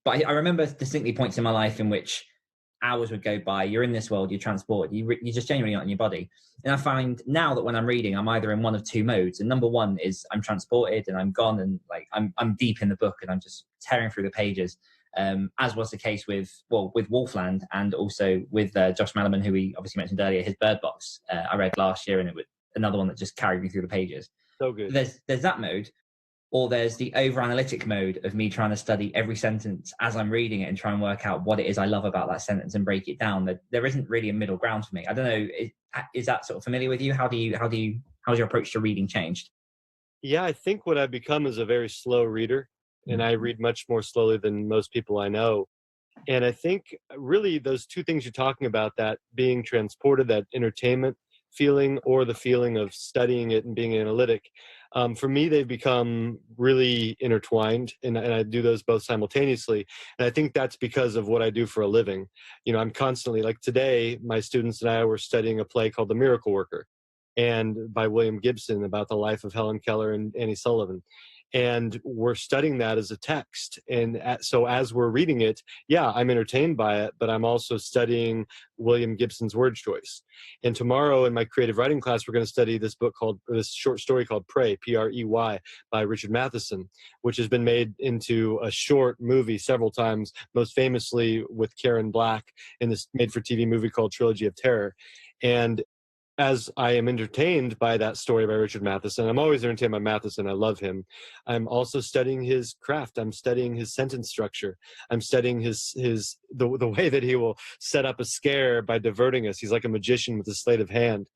S3: But I remember distinctly points in my life in which hours would go by. You're in this world, you're transported, you're just genuinely not in your body. And I find now that when I'm reading, I'm either in one of two modes. And number one is I'm transported and I'm gone, and like I'm deep in the book and I'm just tearing through the pages. As was the case with Wolfland, and also with Josh Malerman, who we obviously mentioned earlier. His Bird Box I read last year, and it was another one that just carried me through the pages.
S2: So good.
S3: There's that mode. Or there's the over-analytic mode of me trying to study every sentence as I'm reading it and try and work out what it is I love about that sentence and break it down. There isn't really a middle ground for me. I don't know. Is that sort of familiar with you? How's your approach to reading changed?
S2: Yeah, I think what I've become is a very slow reader, and I read much more slowly than most people I know. And I think really those two things you're talking about, that being transported, that entertainment feeling, or the feeling of studying it and being analytic, for me, they've become really intertwined, and I do those both simultaneously. And I think that's because of what I do for a living. I'm constantly, like today, my students and I were studying a play called The Miracle Worker, and by William Gibson, about the life of Helen Keller and Annie Sullivan. And we're studying that as a text. And so as we're reading it, yeah, I'm entertained by it, but I'm also studying William Gibson's word choice. And tomorrow in my creative writing class, we're going to study this short story called Prey, Prey, by Richard Matheson, which has been made into a short movie several times, most famously with Karen Black in this made-for-TV movie called Trilogy of Terror. And as I am entertained by that story by Richard Matheson, I'm always entertained by Matheson. I love him. I'm also studying his craft. I'm studying his sentence structure. I'm studying the way that he will set up a scare by diverting us. He's like a magician with a sleight of hand.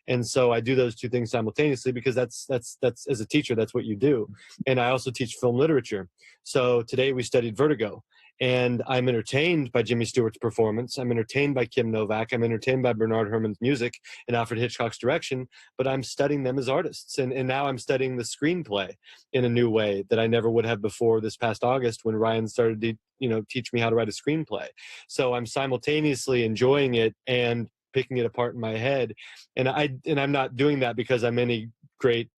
S2: And so I do those two things simultaneously because that's as a teacher, that's what you do. And I also teach film literature. So today we studied Vertigo. And I'm entertained by Jimmy Stewart's performance. I'm entertained by Kim Novak. I'm entertained by Bernard Herrmann's music and Alfred Hitchcock's direction, but I'm studying them as artists. And now I'm studying the screenplay in a new way that I never would have before this past August when Ryan started to, teach me how to write a screenplay. So I'm simultaneously enjoying it and picking it apart in my head. And I'm not doing that because I'm any great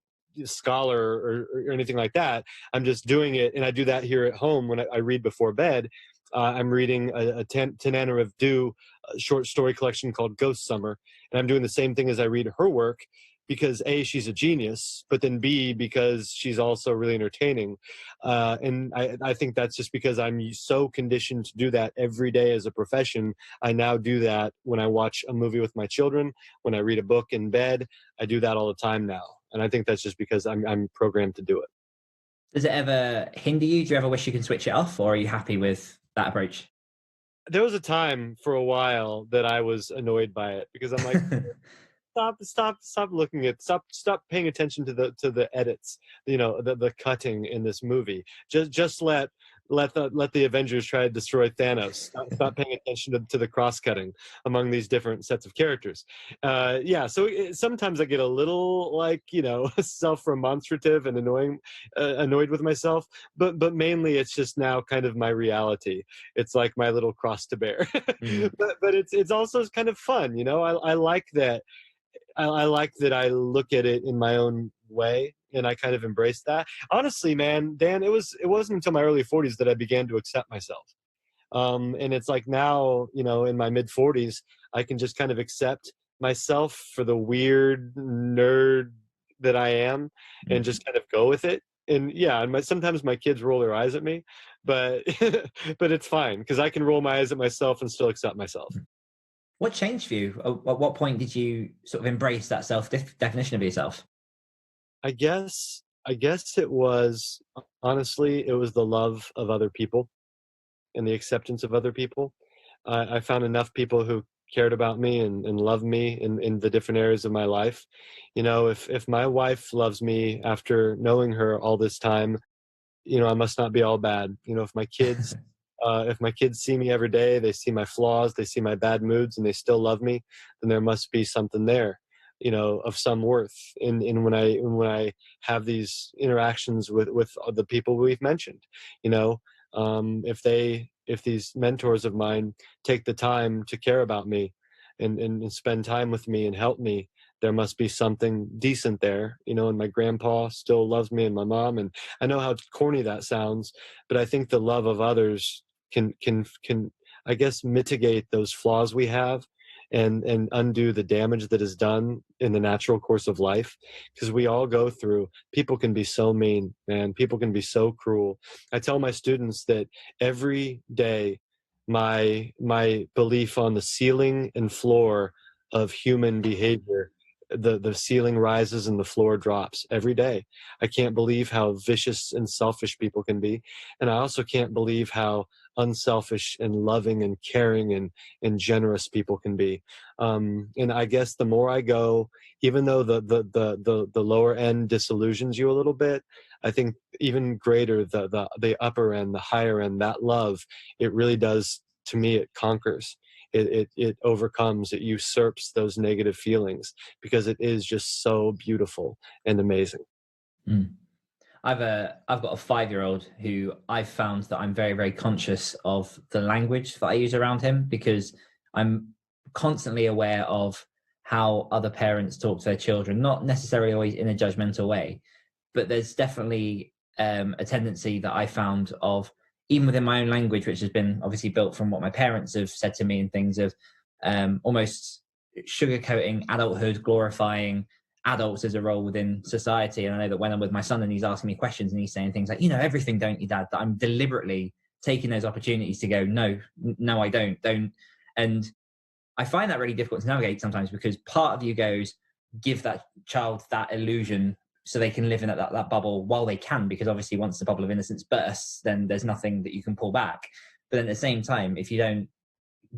S2: scholar or anything like that. I'm just doing it, and I do that here at home when I read before bed. I'm reading a Tananarive Due short story collection called Ghost Summer, and I'm doing the same thing as I read her work because A, she's a genius, but then B, because she's also really entertaining. And I think that's just because I'm so conditioned to do that every day as a profession. I now do that when I watch a movie with my children, when I read a book in bed. I do that all the time now. And I think that's just because I'm programmed to do it.
S3: Does it ever hinder you? Do you ever wish you can switch it off, or are you happy with that approach?
S2: There was a time for a while that I was annoyed by it because I'm like, stop looking at, stop paying attention to the edits, the cutting in this movie. Just let the Avengers try to destroy Thanos. Stop paying attention to the cross-cutting among these different sets of characters. So sometimes I get a little self-remonstrative and annoyed with myself, but mainly it's just now kind of my reality. It's like my little cross to bear. But it's also kind of fun, I like that. I like that I look at it in my own way, and I kind of embrace that. Honestly, man, Dan, it wasn't until my early 40s that I began to accept myself. And it's like now, in my mid 40s, I can just kind of accept myself for the weird nerd that I am, and just kind of go with it. And yeah, and sometimes my kids roll their eyes at me, but but it's fine because I can roll my eyes at myself and still accept myself.
S3: What changed for you? At what point did you sort of embrace that self-definition of yourself?
S2: I guess it was, honestly, it was the love of other people and the acceptance of other people. I found enough people who cared about me and loved me in the different areas of my life. If my wife loves me after knowing her all this time, I must not be all bad. If my kids see me every day, they see my flaws, they see my bad moods, and they still love me, then there must be something there, of some worth. In when I have these interactions with the people we've mentioned, if these mentors of mine take the time to care about me and spend time with me and help me, there must be something decent there, and my grandpa still loves me and my mom. And I know how corny that sounds, but I think the love of others can, I guess, mitigate those flaws we have and undo the damage that is done in the natural course of life. Because we all go through, people can be so mean, man. People can be so cruel. I tell my students that every day my belief on the ceiling and floor of human behavior, the ceiling rises and the floor drops every day. I can't believe how vicious and selfish people can be, and I also can't believe how unselfish and loving and caring and generous people can be. And I guess the more I go, even though the lower end disillusions you a little bit, I think even greater the upper end, the higher end, that love, it really does, to me, it conquers. It overcomes, it usurps those negative feelings because it is just so beautiful and amazing.
S3: I've got a 5-year-old who I've found that I'm very, very conscious of the language that I use around him, because I'm constantly aware of how other parents talk to their children, not necessarily always in a judgmental way, but there's definitely a tendency that I found of, even within my own language, which has been obviously built from what my parents have said to me, and things of almost sugarcoating adulthood, glorifying adults as a role within society. And I know that when I'm with my son and he's asking me questions and he's saying things like, everything, don't you, Dad? That I'm deliberately taking those opportunities to go, no, I don't. And I find that really difficult to navigate sometimes, because part of you goes, give that child that illusion so they can live in that bubble while they can, because obviously once the bubble of innocence bursts, then there's nothing that you can pull back. But then at the same time, if you don't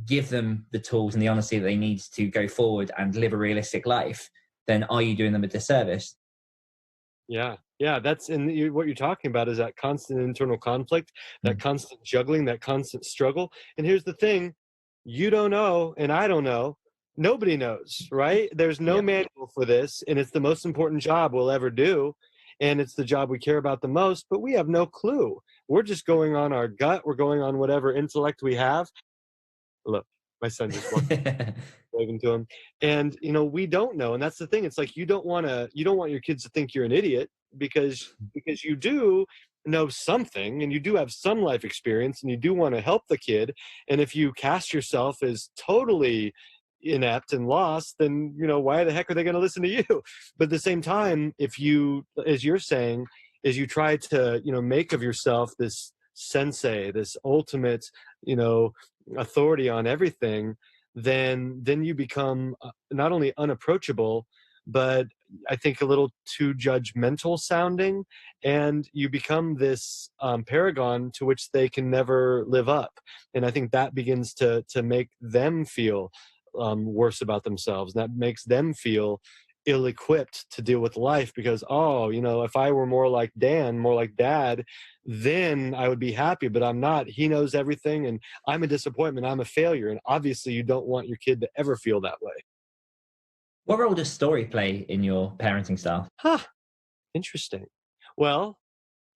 S3: give them the tools and the honesty that they need to go forward and live a realistic life, then are you doing them a disservice?
S2: Yeah, that's what you're talking about is that constant internal conflict, that constant juggling, that constant struggle. And here's the thing, you don't know, and I don't know. Nobody knows, right? There's no manual for this, and it's the most important job we'll ever do, and it's the job we care about the most, but we have no clue. We're just going on our gut. We're going on whatever intellect we have. Look, my son just walked waving to him, and we don't know. And that's the thing, it's like you don't want your kids to think you're an idiot, because you do know something, and you do have some life experience, and you do want to help the kid. And if you cast yourself as totally inept and lost, then why the heck are they going to listen to you? But at the same time, if you, as you're saying, is you try to make of yourself this sensei, this ultimate authority on everything, then you become not only unapproachable, but I think a little too judgmental sounding, and you become this paragon to which they can never live up. And I think that begins to make them feel worse about themselves. That makes them feel ill-equipped to deal with life, because if I were more like Dan, more like Dad, then I would be happy. But I'm not. He knows everything, and I'm a disappointment. I'm a failure. And obviously you don't want your kid to ever feel that way.
S3: What role does story play in your parenting style?
S2: Interesting. Well,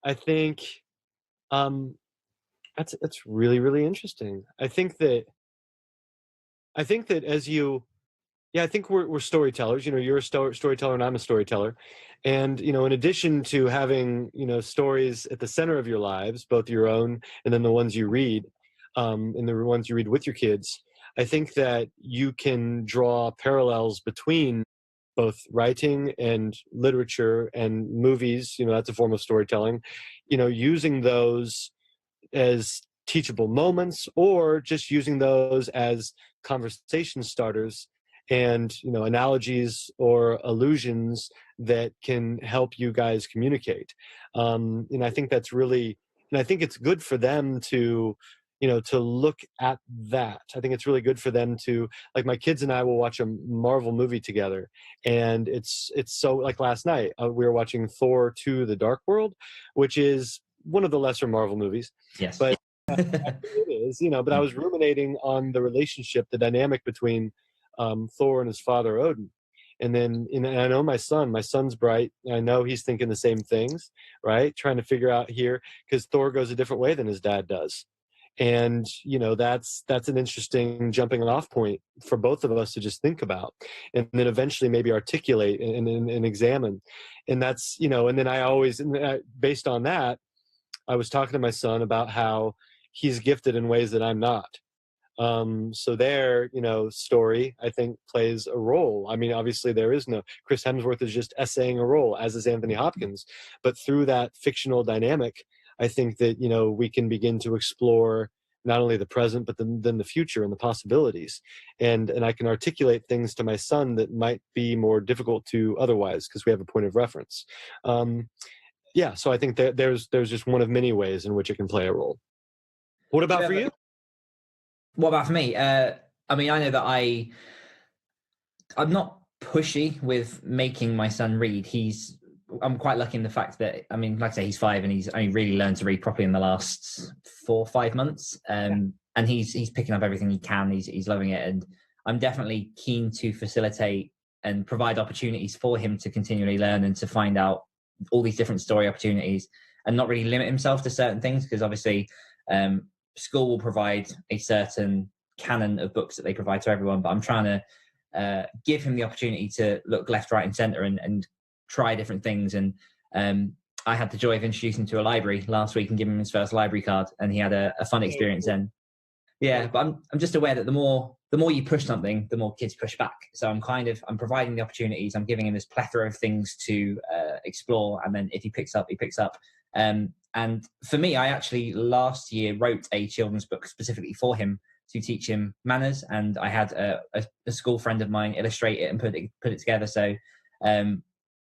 S2: I think that's really, really interesting. I think that as you Yeah, I think we're storytellers. You're a storyteller and I'm a storyteller. And, in addition to having, stories at the center of your lives, both your own and then the ones you read, and the ones you read with your kids, I think that you can draw parallels between both writing and literature and movies. That's a form of storytelling, using those as teachable moments or just using those as conversation starters and analogies or allusions that can help you guys communicate. And I think that's really, and I think it's good for them to to look at that. I think it's really good for them to, like, my kids and I will watch a Marvel movie together, and it's so, like last night we were watching Thor 2 The Dark World, which is one of the lesser Marvel movies.
S3: Yes.
S2: But it is, but I was ruminating on the relationship, the dynamic between Thor and his father Odin. And then, and I know my son's bright. I know he's thinking the same things, right? Trying to figure out here, because Thor goes a different way than his dad does. And, that's an interesting jumping off point for both of us to just think about, and then eventually maybe articulate and examine. And that's, and then I always, based on that, I was talking to my son about how he's gifted in ways that I'm not. So their, story, I think, plays a role. I mean, obviously there is no, Chris Hemsworth is just essaying a role, as is Anthony Hopkins. But through that fictional dynamic, I think that, we can begin to explore not only the present, but then the future and the possibilities. And I can articulate things to my son that might be more difficult to otherwise, because we have a point of reference. Yeah, so I think that there's just one of many ways in which it can play a role. What about for you?
S3: What about for me? I mean, I know that I'm not pushy with making my son read. I'm quite lucky in the fact that, I mean, like I say, he's 5 and he's only really learned to read properly in the last 4 or 5 months. And he's picking up everything he can. He's loving it. And I'm definitely keen to facilitate and provide opportunities for him to continually learn and to find out all these different story opportunities, and not really limit himself to certain things, because obviously school will provide a certain canon of books that they provide to everyone, but I'm trying to give him the opportunity to look left, right and center and try different things. And I had the joy of introducing him to a library last week and giving him his first library card, and he had a fun experience then. Yeah, but I'm just aware that the more you push something, the more kids push back. So I'm providing the opportunities. I'm giving him this plethora of things to explore, and then if he picks up, he picks up. And for me, I actually last year wrote a children's book specifically for him to teach him manners, and I had a school friend of mine illustrate it and put it together. So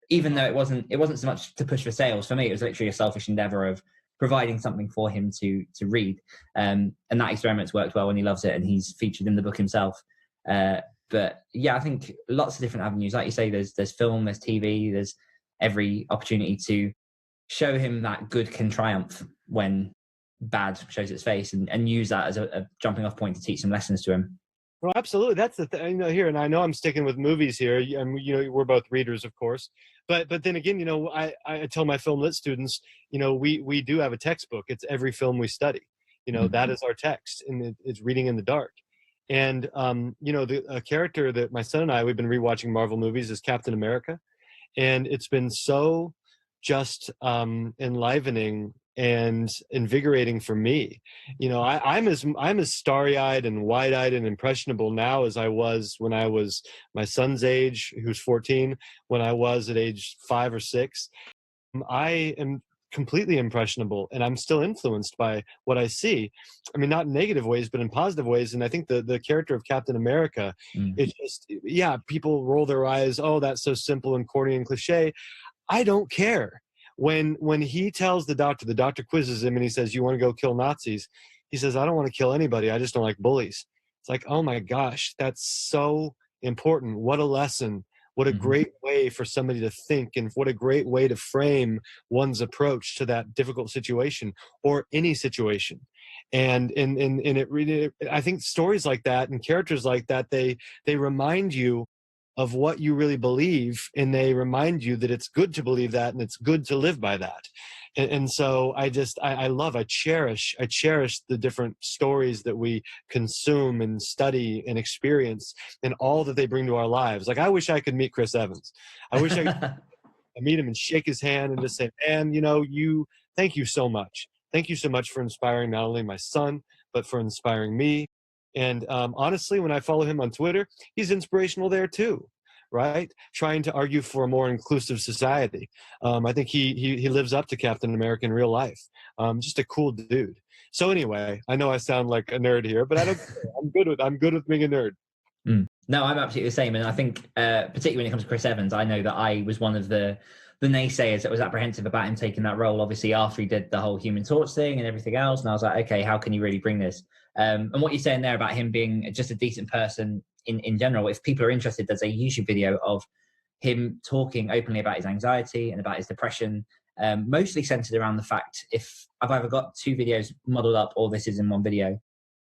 S3: even though it wasn't so much to push for sales, for me it was literally a selfish endeavor of providing something for him to read. And that experiment's worked well, and he loves it, and he's featured in the book himself. But yeah, I think lots of different avenues. Like you say, there's film, there's TV, there's every opportunity to show him that good can triumph when bad shows its face, and use that as a jumping off point to teach some lessons to him.
S2: Well, absolutely. That's the thing here, and I know I'm sticking with movies here, and we're both readers, of course. But then again, I tell my film lit students, we do have a textbook. It's every film we study. That is our text, and it's Reading in the Dark. And a character that my son and we've been rewatching Marvel movies is Captain America, and it's been so just enlivening and invigorating for me. I'm as starry-eyed and wide-eyed and impressionable now as I was when I was my son's age, who's 14, when I was at age 5 or 6. I am completely impressionable, and I'm still influenced by what I see. I mean, not in negative ways, but in positive ways. And I think the character of Captain America, it's just, people roll their eyes, oh, that's so simple and corny and cliche. I don't care. When he tells the doctor quizzes him and he says, you want to go kill Nazis? He says, I don't want to kill anybody. I just don't like bullies. It's like, oh my gosh, that's so important. What a lesson. What a great way for somebody to think, and what a great way to frame one's approach to that difficult situation or any situation. And it really, I think stories like that and characters like that, they remind you of what you really believe, and they remind you that it's good to believe that, and it's good to live by that. And so I cherish the different stories that we consume and study and experience and all that they bring to our lives. Like, I wish I could meet Chris Evans. I wish I could meet him and shake his hand and just say, man, thank you so much. Thank you so much for inspiring not only my son, but for inspiring me. And honestly, when I follow him on Twitter, he's inspirational there too. Right? Trying to argue for a more inclusive society. I think he lives up to Captain America in real life. Just a cool dude. So anyway, I know I sound like a nerd here, but I don't care. I'm good with being a nerd.
S3: No, I'm absolutely the same. And I think particularly when it comes to Chris Evans, I know that I was one of the naysayers that was apprehensive about him taking that role, obviously after he did the whole Human Torch thing and everything else. And I was like, okay, how can you really bring this? And what you're saying there about him being just a decent person in general, if people are interested, there's a YouTube video of him talking openly about his anxiety and about his depression, mostly centered around the fact, if I've either got two videos modeled up or this is in one video,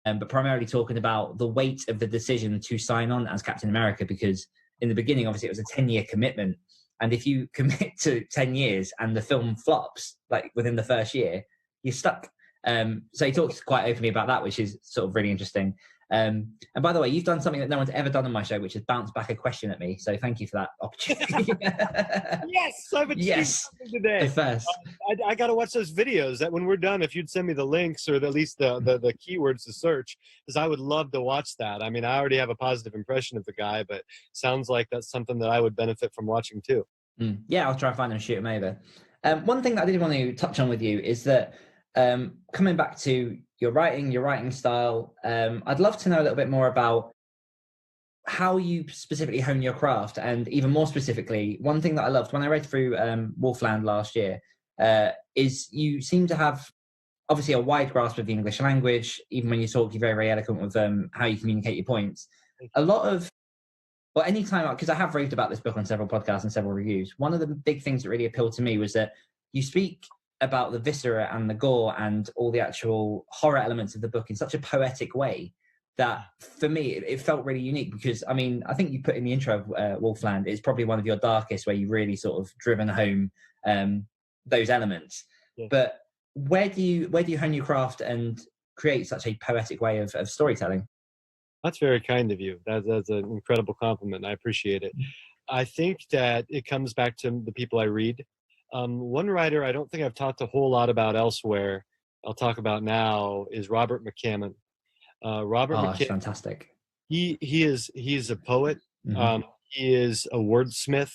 S3: but primarily talking about the weight of the decision to sign on as Captain America, because in the beginning, obviously, it was a 10-year commitment. And if you commit to 10 years and the film flops, like within the first year, you're stuck. So he talks quite openly about that, which is sort of really interesting. And by the way, you've done something that no one's ever done on my show, which is bounce back a question at me. So thank you for that opportunity.
S2: Yes, I've achieved something today.
S3: First.
S2: I got to watch those videos. That when we're done, if you'd send me the links or at least the keywords to search, because I would love to watch that. I mean, I already have a positive impression of the guy, but sounds like that's something that I would benefit from watching too.
S3: Yeah, I'll try and find them and shoot them over. One thing that I did want to touch on with you is that coming back to your writing style, I'd love to know a little bit more about how you specifically hone your craft. And even more specifically, one thing that I loved when I read through Wolfland last year is you seem to have obviously a wide grasp of the English language. Even when you talk, you're very, very eloquent with how you communicate your points. A lot of, well, anytime, because I have raved about this book on several podcasts and several reviews, one of the big things that really appealed to me was that you speak about the viscera and the gore and all the actual horror elements of the book in such a poetic way that for me it felt really unique, because I mean, I think you put in the intro of Wolfland, it's probably one of your darkest, where you really sort of driven home those elements. Yeah. But where do you hone your craft and create such a poetic way of storytelling?
S2: That's very kind of you. That's an incredible compliment. I appreciate it. I think that it comes back to the people I read. One writer I don't think I've talked a whole lot about elsewhere, I'll talk about now, is Robert McCammon.
S3: McCammon, fantastic.
S2: He's a poet. Mm-hmm. He is a wordsmith.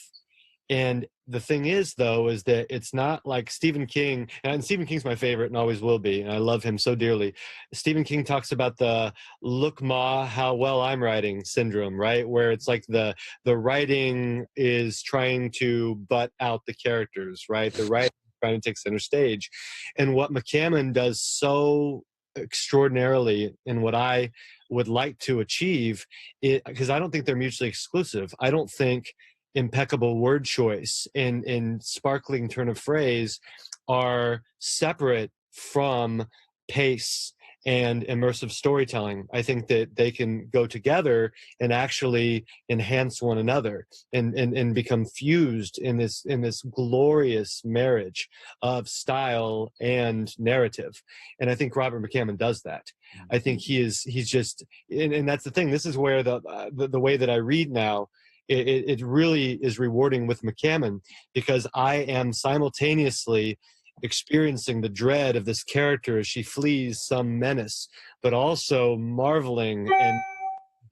S2: And the thing is, though, is that it's not like Stephen King, and Stephen King's my favorite and always will be, and I love him so dearly. Stephen King talks about the "look, ma, how well I'm writing" syndrome, right? Where it's like the writing is trying to butt out the characters, right? The writing is trying to take center stage. And what McCammon does so extraordinarily, and what I would like to achieve, because I don't think they're mutually exclusive. I don't think impeccable word choice and sparkling turn of phrase are separate from pace and immersive storytelling. I think that they can go together and actually enhance one another and become fused in this glorious marriage of style and narrative. And I think Robert McCammon does that. I think he's just, and that's the thing. This is where the way that I read now, it really is rewarding with McCammon, because I am simultaneously experiencing the dread of this character as she flees some menace, but also marveling and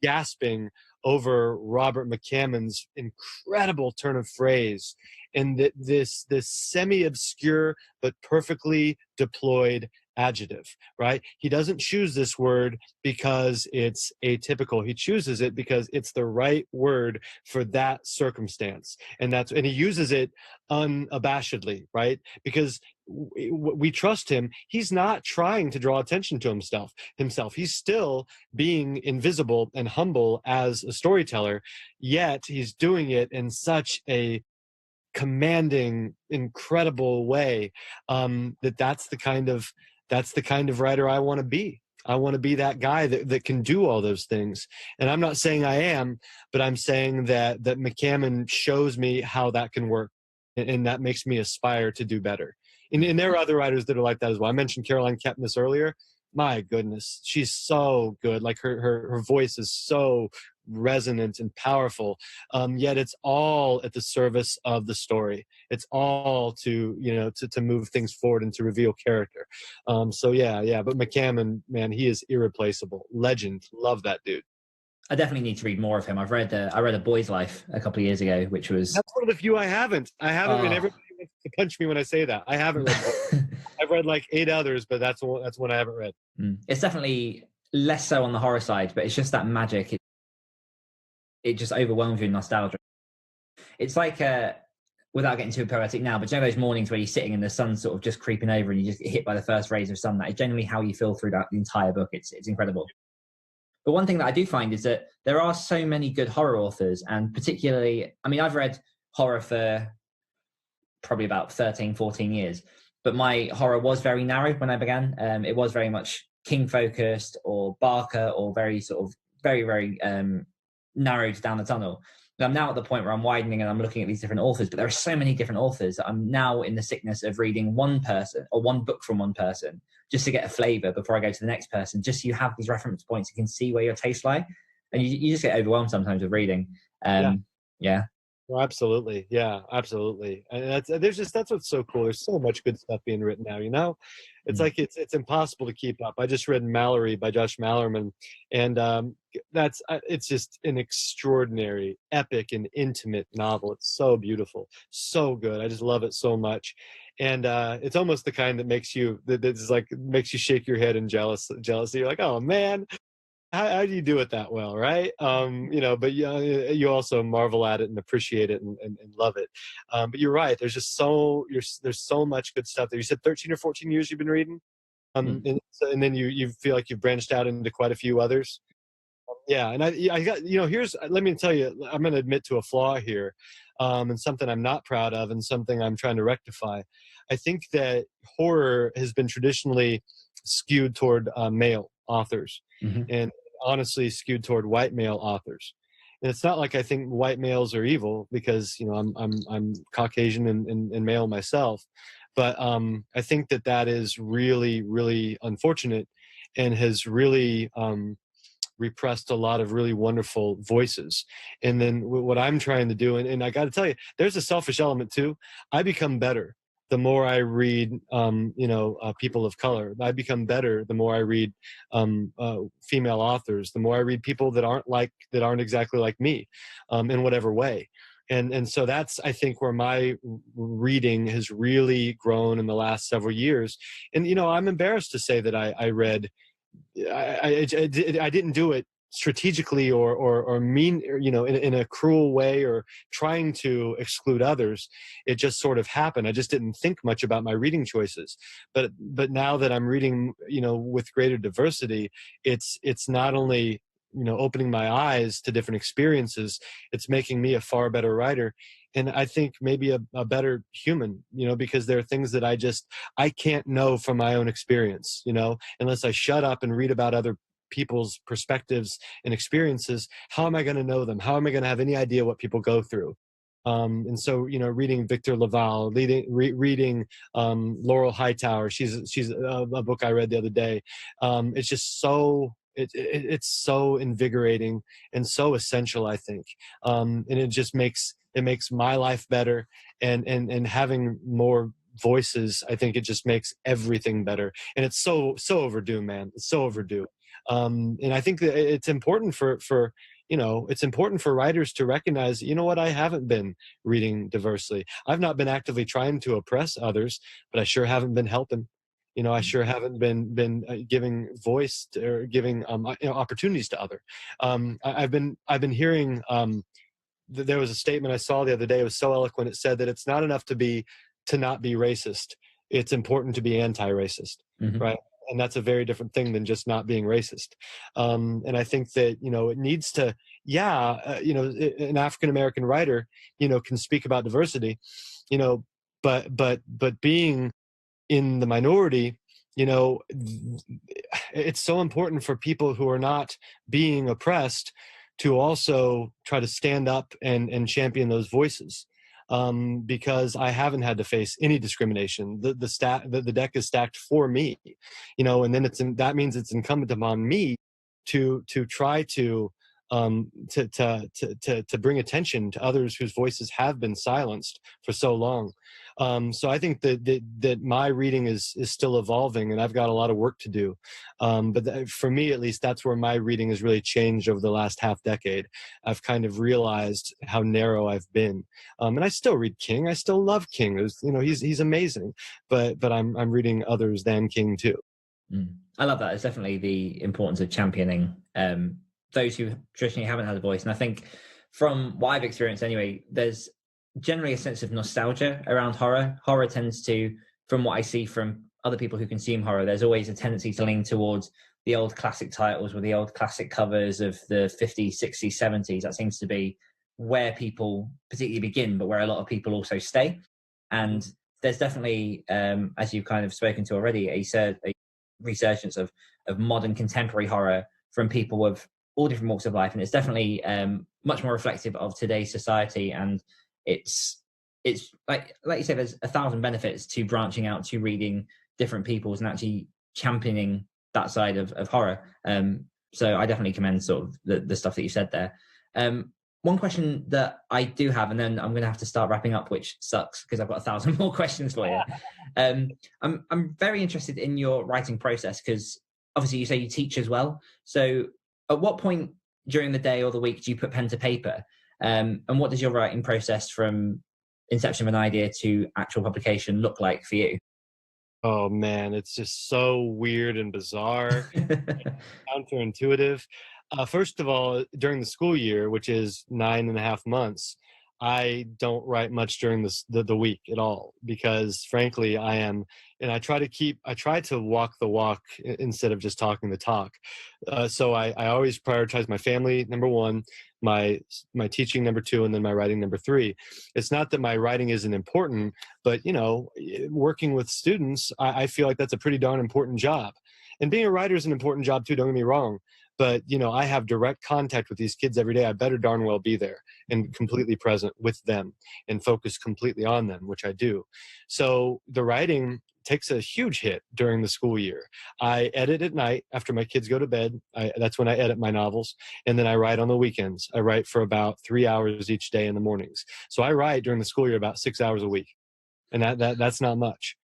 S2: gasping over Robert McCammon's incredible turn of phrase and this semi-obscure but perfectly deployed adjective, right? He doesn't choose this word because it's atypical. He chooses it because it's the right word for that circumstance. And he uses it unabashedly, right? Because we trust him. He's not trying to draw attention to himself. He's still being invisible and humble as a storyteller, yet he's doing it in such a commanding, incredible way that's the kind of writer I want to be. I want to be that guy that can do all those things. And I'm not saying I am, but I'm saying that McCammon shows me how that can work, and that makes me aspire to do better. And there are other writers that are like that as well. I mentioned Caroline Kepnes earlier. My goodness, she's so good. Like her voice is so resonant and powerful. Yet it's all at the service of the story. It's all to move things forward and to reveal character. So yeah. But McCammon, man, he is irreplaceable. Legend. Love that dude.
S3: I definitely need to read more of him. I read A Boy's Life a couple of years ago, which was...
S2: That's one of the few I haven't. And everybody wants to punch me when I say that. I haven't read I've read like 8 others, but that's one I haven't read.
S3: It's definitely less so on the horror side, but it's just that magic. It just overwhelms you in nostalgia. It's like, without getting too poetic now, but you know those mornings where you're sitting and the sun's sort of just creeping over and you just get hit by the first rays of sun? That is generally how you feel throughout the entire book. It's incredible. But one thing that I do find is that there are so many good horror authors, and particularly, I mean, I've read horror for probably about 13, 14 years, but my horror was very narrow when I began. It was very much King focused or Barker, or very very narrowed down the tunnel. And I'm now at the point where I'm widening and I'm looking at these different authors, but there are so many different authors that I'm now in the sickness of reading one person or one book from one person just to get a flavor before I go to the next person, just so you have these reference points, you can see where your tastes lie. And you just get overwhelmed sometimes with reading. Yeah.
S2: Well, absolutely. Yeah, absolutely. And that's what's so cool. There's so much good stuff being written now, you know? It's like it's impossible to keep up. I just read Mallory by Josh Malerman, and it's just an extraordinary, epic, and intimate novel. It's so beautiful, so good. I just love it so much. And it's almost the kind that makes you shake your head in jealousy. You're like, oh man, how do you do it that well, right? But you also marvel at it and appreciate it and love it. But you're right. There's so much good stuff there. You said 13 or 14 years you've been reading, and then you feel like you've branched out into quite a few others. Yeah, and I got let me tell you, I'm going to admit to a flaw here, and something I'm not proud of, and something I'm trying to rectify. I think that horror has been traditionally skewed toward male authors, and honestly skewed toward white male authors. And it's not like I think white males are evil, because I'm Caucasian and male myself, but I think that is really, really unfortunate, and has really repressed a lot of really wonderful voices. And then what I'm trying to do, and I got to tell you, there's a selfish element too. I become better the more I read, people of color. I become better the more I read female authors. The more I read people that aren't exactly like me, in whatever way. And so that's, I think, where my reading has really grown in the last several years. And I'm embarrassed to say that I read. I didn't do it strategically or mean, in a cruel way, or trying to exclude others. It just sort of happened. I just didn't think much about my reading choices. But now that I'm reading, with greater diversity, it's not only, opening my eyes to different experiences, it's making me a far better writer. And I think maybe a better human, because there are things that I can't know from my own experience, unless I shut up and read about other people's perspectives and experiences. How am I going to know them? How am I going to have any idea what people go through? And so, reading Victor Laval, reading Laurel Hightower, she's a book I read the other day. It's just so, it's so invigorating and so essential, I think. And it just makes my life better, and having more voices, I think it just makes everything better. And it's so overdue, man. It's so overdue. And I think that it's important for writers to recognize, what, I haven't been reading diversely. I've not been actively trying to oppress others, but I sure haven't been helping. I sure haven't been giving voice or giving opportunities to other. I've been hearing. There was a statement I saw the other day. It was so eloquent. It said that it's not enough to not be racist. It's important to be anti-racist, right? And that's a very different thing than just not being racist. And I think that, it needs to, an African-American writer, can speak about diversity, but being in the minority, it's so important for people who are not being oppressed to also try to stand up and champion those voices. because I haven't had to face any discrimination. The deck is stacked for me, and then that means it's incumbent upon me to try to bring attention to others whose voices have been silenced for so long. So I think that my reading is still evolving, and I've got a lot of work to do. But for me, at least, that's where my reading has really changed over the last half decade. I've kind of realized how narrow I've been, and I still read King. I still love King. He's amazing, but I'm reading others than King too.
S3: I love that. It's definitely the importance of championing those who traditionally haven't had a voice. And I think from what I've experienced anyway, there's generally a sense of nostalgia around horror. Horror tends to, from what I see from other people who consume horror, there's always a tendency to lean towards the old classic titles with the old classic covers of the 50s, 60s, 70s. That seems to be where people particularly begin, but where a lot of people also stay. And there's definitely, as you've kind of spoken to already, a resurgence of modern contemporary horror from people of all different walks of life, and it's definitely much more reflective of today's society. And it's like you say, there's 1,000 benefits to branching out, to reading different people's and actually championing that side of horror. So I definitely commend sort of the stuff that you said there. One question that I do have, and then I'm going to have to start wrapping up, which sucks because I've got 1,000 more questions for you. I'm very interested in your writing process, because obviously you say you teach as well. So at what point during the day or the week do you put pen to paper? And what does your writing process from inception of an idea to actual publication look like for you?
S2: Oh man, it's just so weird and bizarre, counterintuitive. First of all, during the school year, which is 9.5 months, I don't write much during the week at all, because frankly, I try to walk the walk instead of just talking the talk. So I always prioritize my family, number one, my teaching, number two, and then my writing, number three. It's not that my writing isn't important, but working with students, I feel like that's a pretty darn important job. And being a writer is an important job too, don't get me wrong. But, I have direct contact with these kids every day. I better darn well be there and completely present with them and focus completely on them, which I do. So the writing takes a huge hit during the school year. I edit at night after my kids go to bed. That's when I edit my novels. And then I write on the weekends. I write for about 3 hours each day in the mornings. So I write during the school year about 6 hours a week. And that's not much.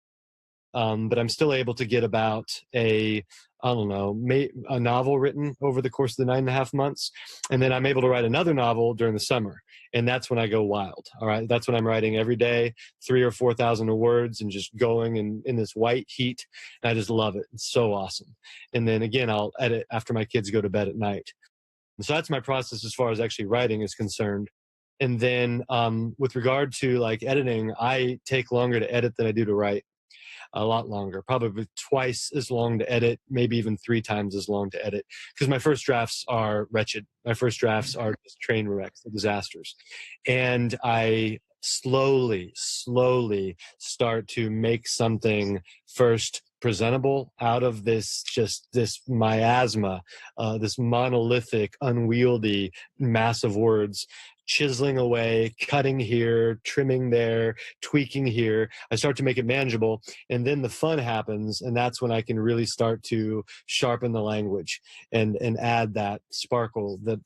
S2: But I'm still able to get about a novel written over the course of the 9.5 months. And then I'm able to write another novel during the summer. And that's when I go wild. All right. That's when I'm writing every day, 3,000 or 4,000 words, and just going in this white heat. And I just love it. It's so awesome. And then again, I'll edit after my kids go to bed at night. And so that's my process as far as actually writing is concerned. And then with regard to like editing, I take longer to edit than I do to write. A lot longer, probably twice as long to edit, maybe even 3 times as long to edit, because my first drafts are wretched. My first drafts are just train wrecks, disasters. And I slowly start to make something first presentable out of this miasma, this monolithic, unwieldy mass of words, chiseling away, cutting here, trimming there, tweaking here. I start to make it manageable, and then the fun happens, and that's when I can really start to sharpen the language and add that sparkle that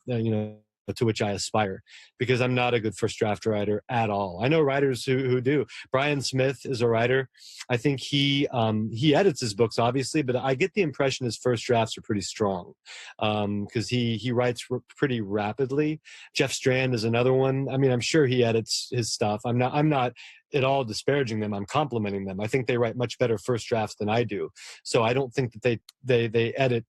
S2: to which I aspire, because I'm not a good first draft writer at all. I know writers who do. Brian Smith is a writer. I think he edits his books, obviously, but I get the impression his first drafts are pretty strong, because he writes pretty rapidly. Jeff Strand is another one. I mean, I'm sure he edits his stuff. I'm not at all disparaging them. I'm complimenting them. I think they write much better first drafts than I do. So I don't think that they edit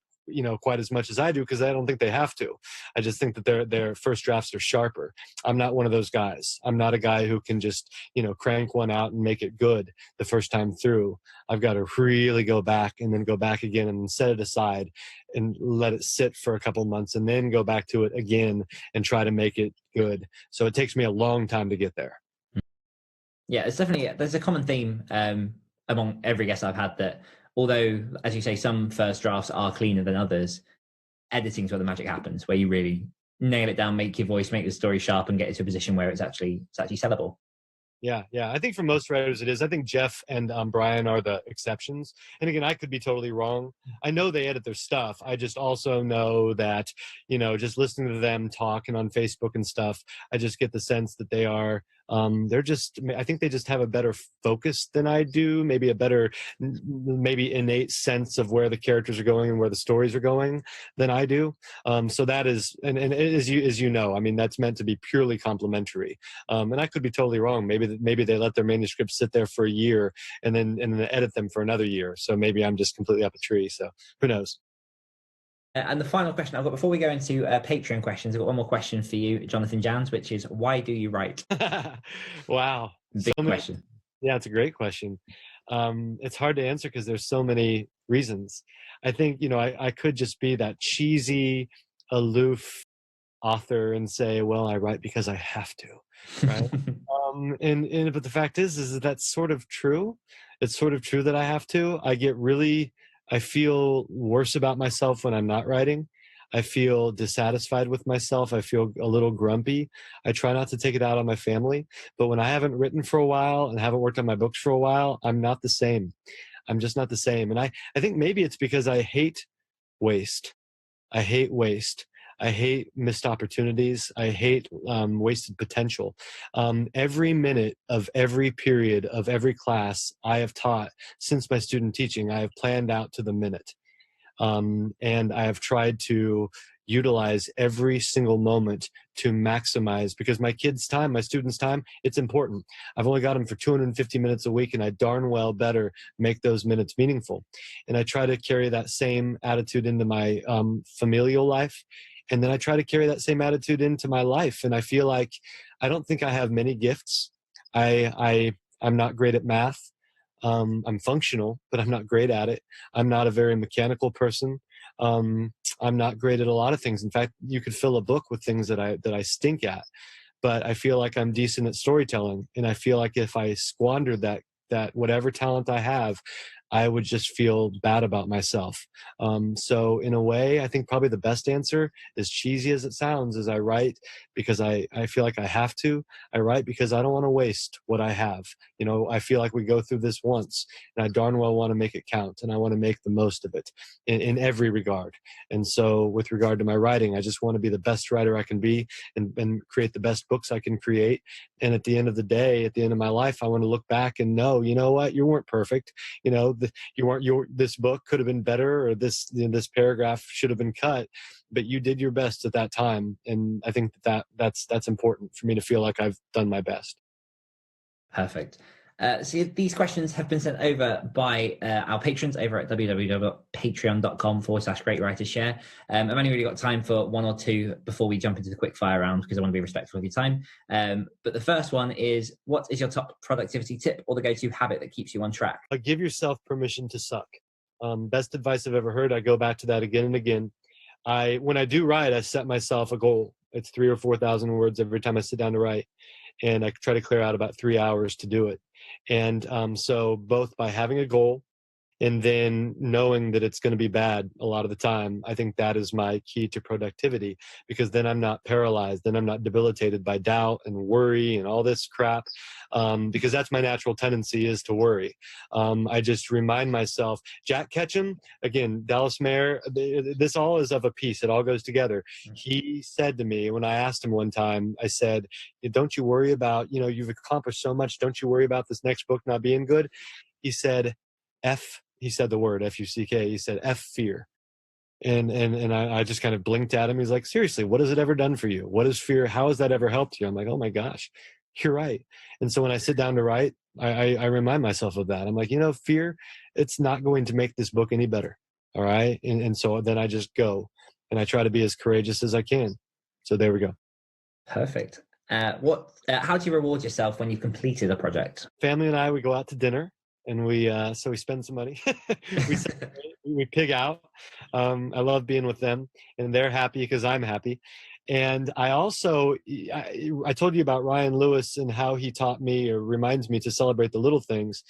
S2: quite as much as I do, because I don't think they have to. I just think that their first drafts are sharper. I'm not one of those guys. I'm not a guy who can just crank one out and make it good the first time through. I've got to really go back and then go back again and set it aside and let it sit for a couple months and then go back to it again and try to make it good. So it takes me a long time to get there.
S3: Yeah, there's a common theme among every guest I've had, that although, as you say, some first drafts are cleaner than others, editing's where the magic happens, where you really nail it down, make your voice, make the story sharp, and get it to a position where it's actually sellable.
S2: Yeah. I think for most writers it is. I think Jeff and Brian are the exceptions. And again, I could be totally wrong. I know they edit their stuff. I just also know that, just listening to them talk and on Facebook and stuff, I just get the sense that they are, I think they just have a better focus than I do, maybe a better, maybe innate sense of where the characters are going and where the stories are going than I do. So that is, and as you know, I mean, that's meant to be purely complimentary. And I could be totally wrong. Maybe they let their manuscripts sit there for a year and then edit them for another year. So maybe I'm just completely up a tree. So who knows?
S3: And the final question I've got before we go into Patreon questions, I've got one more question for you, Jonathan Janz, which is, why do you write?
S2: Wow.
S3: Big question.
S2: Yeah, it's a great question. It's hard to answer because there's so many reasons. I think, I could just be that cheesy, aloof author and say, well, I write because I have to, right? But the fact is that's sort of true. It's sort of true that I have to. I feel worse about myself when I'm not writing. I feel dissatisfied with myself. I feel a little grumpy. I try not to take it out on my family, but when I haven't written for a while and haven't worked on my books for a while, I'm not the same. I'm just not the same. And I think maybe it's because I hate waste. I hate waste. I hate missed opportunities. I hate wasted potential. Every minute of every period of every class I have taught since my student teaching, I have planned out to the minute. And I have tried to utilize every single moment to maximize, because my kids' time, my students' time, it's important. I've only got them for 250 minutes a week, and I darn well better make those minutes meaningful. And I try to carry that same attitude into my familial life. And then I try to carry that same attitude into my life. And I feel like I don't think I have many gifts. I'm not great at math. I'm functional, but I'm not great at it. I'm not a very mechanical person. I'm not great at a lot of things. In fact, you could fill a book with things that I stink at. But I feel like I'm decent at storytelling. And I feel like if I squandered that whatever talent I have, I would just feel bad about myself. So in a way, I think probably the best answer, as cheesy as it sounds, is I write because I feel like I have to. I write because I don't want to waste what I have. I feel like we go through this once, and I darn well want to make it count, and I want to make the most of it in every regard. And so with regard to my writing, I just want to be the best writer I can be and create the best books I can create. And at the end of the day, at the end of my life, I want to look back and know, you know what, you weren't perfect. This book could have been better, or this paragraph should have been cut, but you did your best at that time. And I think that's important for me to feel like I've done my best.
S3: Perfect. So these questions have been sent over by our patrons over at www.patreon.com/greatwritersshare. I've only really got time for one or two before we jump into the quick fire round, because I want to be respectful of your time. But the first one is, what is your top productivity tip or the go-to habit that keeps you on track?
S2: Give yourself permission to suck. Best advice I've ever heard. I go back to that again and again. When I do write, I set myself a goal. It's 3,000 or 4,000 words every time I sit down to write. And I try to clear out about 3 hours to do it. And so both by having a goal and then knowing that it's going to be bad a lot of the time, I think that is my key to productivity, because then I'm not paralyzed, then I'm not debilitated by doubt and worry and all this crap, because that's my natural tendency, is to worry. I just remind myself, Jack Ketchum, again, Dallas Mayor, this all is of a piece. It all goes together. He said to me, when I asked him one time, I said, don't you worry about, you've accomplished so much. Don't you worry about this next book not being good? He said, he said the word F-U-C-K. He said, F fear. And I just kind of blinked at him. He's like, seriously, what has it ever done for you? What is fear? How has that ever helped you? I'm like, oh my gosh, you're right. And so when I sit down to write, I remind myself of that. I'm like, fear, it's not going to make this book any better. All right. And so then I just go and I try to be as courageous as I can. So there we go.
S3: Perfect. How do you reward yourself when you've completed a project?
S2: Family and I, we go out to dinner. And we spend some money. we pig out. I love being with them, and they're happy because I'm happy. And I also, I told you about Ryan Lewis and how he taught me, or reminds me, to celebrate the little things.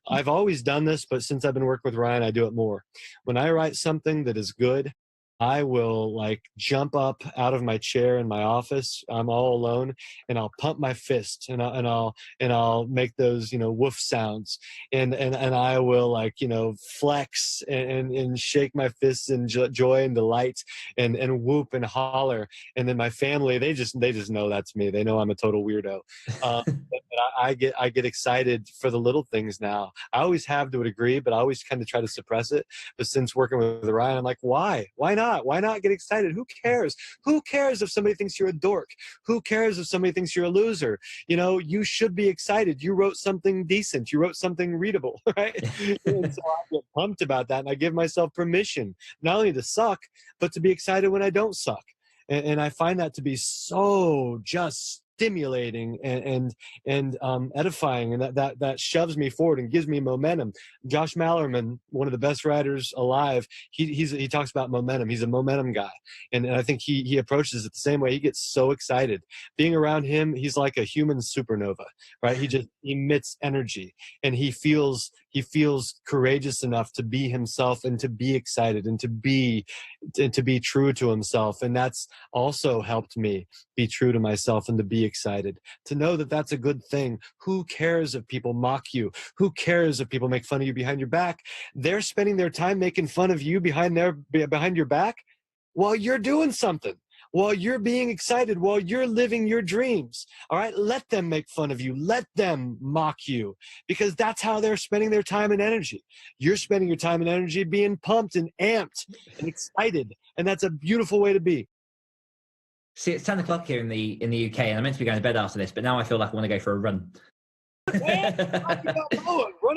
S2: I've always done this, but since I've been working with Ryan, I do it more. When I write something that is good, I will like jump up out of my chair in my office. I'm all alone, and I'll pump my fist, and I'll make those, you know, woof sounds, and I will, like, you know, flex and shake my fists in joy and delight, and whoop and holler. And then my family, they just know that's me. They know I'm a total weirdo. But I get excited for the little things now. I always have to a degree, but I always kind of try to suppress it. But since working with Ryan, I'm like, why? Why not? Why not get excited? Who cares? Who cares if somebody thinks you're a dork? Who cares if somebody thinks you're a loser? You know, you should be excited. You wrote something decent. You wrote something readable, right? And so I get pumped about that, and I give myself permission not only to suck, but to be excited when I don't suck. And I find that to be so just stimulating and edifying, and that shoves me forward and gives me momentum. Josh Malerman, one of the best writers alive, he talks about momentum. He's a momentum guy, and I think he approaches it the same way. He gets so excited being around him. He's like a human supernova, right? He just emits energy, and he feels courageous enough to be himself and to be excited and to be true to himself. And that's also helped me be true to myself and to be excited, to know that that's a good thing. Who cares if people mock you? Who cares if people make fun of you behind your back? They're spending their time making fun of you behind your back while you're doing something, while you're being excited, while you're living your dreams. All right, let them make fun of you. Let them mock you, because that's how they're spending their time and energy. You're spending your time and energy being pumped and amped and excited, and that's a beautiful way to be.
S3: See, it's 10 o'clock here in the UK, and I'm meant to be going to bed after this, but now I feel like I want to go for a run.
S2: Run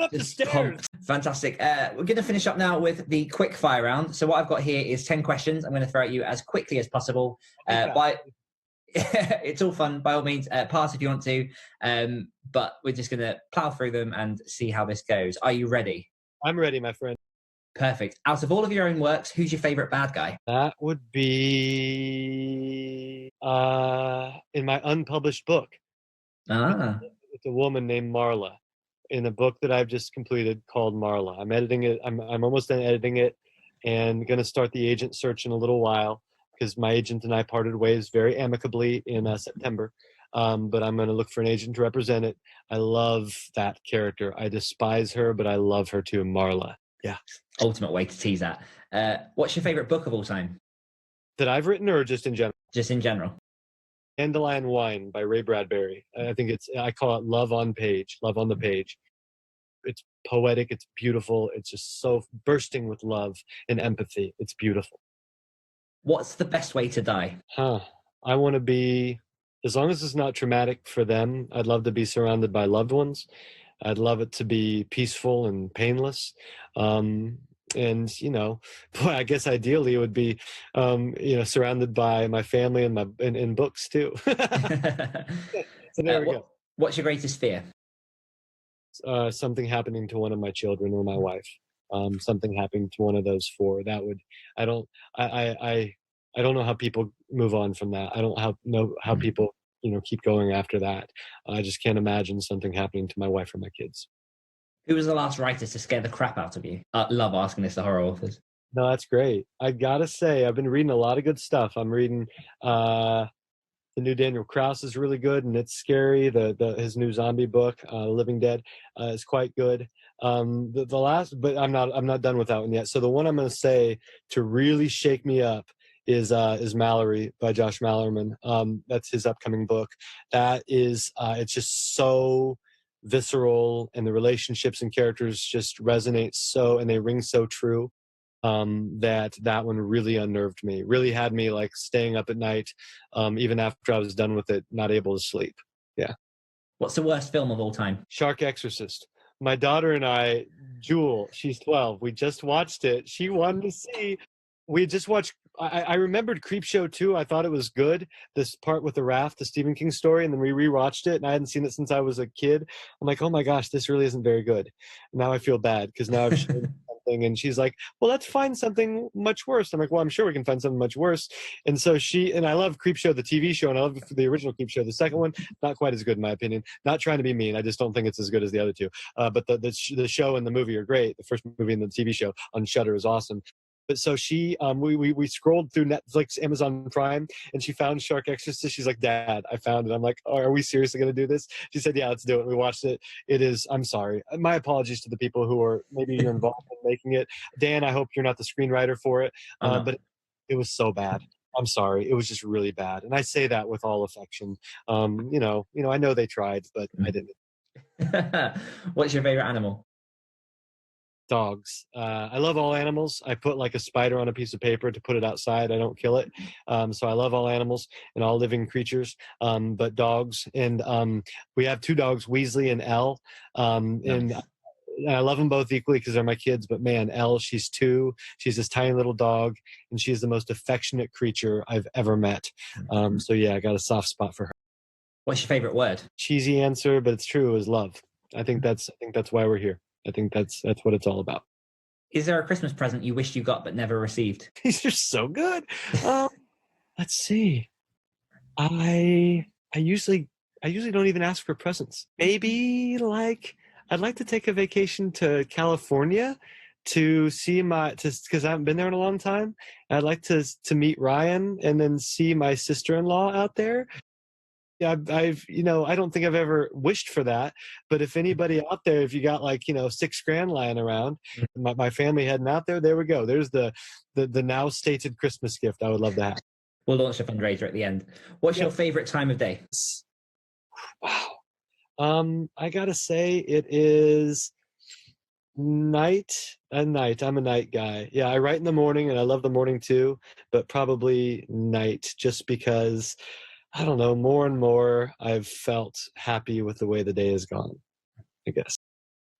S2: up the stairs.
S3: Pumped. Fantastic. We're going to finish up now with the quick fire round. So what I've got here is 10 questions. I'm going to throw at you as quickly as possible. It's all fun. By all means, pass if you want to. But we're just going to plow through them and see how this goes. Are you ready?
S2: I'm ready, my friend.
S3: Perfect. Out of all of your own works, who's your favorite bad guy?
S2: That would be in my unpublished book. It's a woman named Marla in a book that I've just completed called Marla. I'm editing it. I'm almost done editing it, and going to start the agent search in a little while, because my agent and I parted ways very amicably in September. But I'm going to look for an agent to represent it. I love that character. I despise her, but I love her too, Marla. Yeah.
S3: Ultimate way to tease that. What's your favorite book of all time?
S2: That I've written, or just in general?
S3: Just in general.
S2: Dandelion Wine by Ray Bradbury. I think I call it love on the page. It's poetic. It's beautiful. It's just so bursting with love and empathy. It's beautiful.
S3: What's the best way to die?
S2: I want to be, as long as it's not traumatic for them, I'd love to be surrounded by loved ones. I'd love it to be peaceful and painless. And, you know, boy, I guess ideally it would be, you know, surrounded by my family and in books too. So there we go.
S3: What's your greatest fear?
S2: Something happening to one of my children or my wife. Something happening to one of those four. That would, I don't know how people move on from that. I don't know how people, you know, keep going after that. I just can't imagine something happening to my wife or my kids.
S3: Who was the last writer to scare the crap out of you? I love asking this to horror authors.
S2: No, that's great. I gotta say, I've been reading a lot of good stuff. I'm reading the new Daniel Krauss is really good, and it's scary. His new zombie book, Living Dead, is quite good. The last, but I'm not done with that one yet. So the one I'm going to say to really shake me up is Mallory by Josh Malerman. That's his upcoming book. That is, it's just so visceral, and the relationships and characters just resonate so, and they ring so true. That one really unnerved me, really had me like staying up at night, even after I was done with it, not able to sleep. Yeah.
S3: What's the worst film of all time?
S2: Shark Exorcist. My daughter and I, Jewel, she's 12. We just watched it. She wanted to see. We just watched. I remembered Creepshow too. I thought it was good. This part with the raft, the Stephen King story, and then we rewatched it, and I hadn't seen it since I was a kid. I'm like, oh my gosh, this really isn't very good. Now I feel bad because now I've shown something, and she's like, well, let's find something much worse. I'm like, well, I'm sure we can find something much worse. And so I love Creepshow, the TV show, and I love the original Creepshow. The second one, not quite as good in my opinion. Not trying to be mean, I just don't think it's as good as the other two. But the show and the movie are great. The first movie and the TV show on Shudder is awesome. But so she, we scrolled through Netflix, Amazon Prime, and she found Shark Exorcist. She's like, Dad, I found it. I'm like, oh, are we seriously going to do this? She said, yeah, let's do it. We watched it. It is, I'm sorry. My apologies to the people who are, maybe you're involved in making it. Dan, I hope you're not the screenwriter for it. But it was so bad. I'm sorry. It was just really bad. And I say that with all affection. I know they tried, but I didn't.
S3: What's your favorite animal?
S2: Dogs. I love all animals. I put like a spider on a piece of paper to put it outside. I don't kill it. So I love all animals and all living creatures. But dogs, and we have 2 dogs, Weasley and Elle. And I love them both equally because they're my kids. But man, Elle, she's 2. She's this tiny little dog, and she's the most affectionate creature I've ever met. So yeah, I got a soft spot for her.
S3: What's your favorite word?
S2: Cheesy answer, but it's true. Is love. I think that's why we're here. I think that's what it's all about.
S3: Is there a Christmas present you wished you got but never received?
S2: These are so good. Let's see. I usually don't even ask for presents. Maybe like I'd like to take a vacation to California to see because I haven't been there in a long time. I'd like to meet Ryan and then see my sister-in-law out there. I've I don't think I've ever wished for that, but if anybody out there, if you got like $6,000 lying around, my family heading out there we go. There's the now stated Christmas gift I would love to have.
S3: We'll launch a fundraiser at the end. What's your favorite time of day?
S2: Wow. I gotta say it is night. I'm a night guy. Yeah, I write in the morning and I love the morning too, but probably night, just because I don't know, more and more I've felt happy with the way the day has gone, I guess.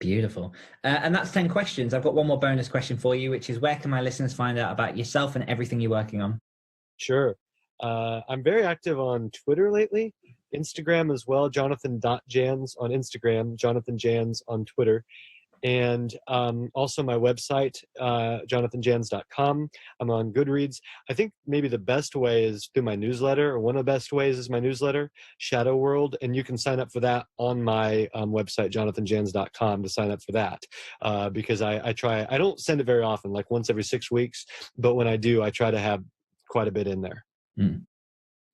S3: Beautiful. And that's 10 questions. I've got one more bonus question for you, which is where can my listeners find out about yourself and everything you're working on?
S2: Sure. I'm very active on Twitter lately, Instagram as well, Jonathan.Janz on Instagram, Jonathan Janz on Twitter. And also my website, jonathanjanz.com. I'm on Goodreads. I think maybe the best way is through my newsletter, or one of the best ways is my newsletter, Shadow World. And you can sign up for that on my website, jonathanjanz.com, to sign up for that. Because I don't send it very often, like once every 6 weeks. But when I do, I try to have quite a bit in there.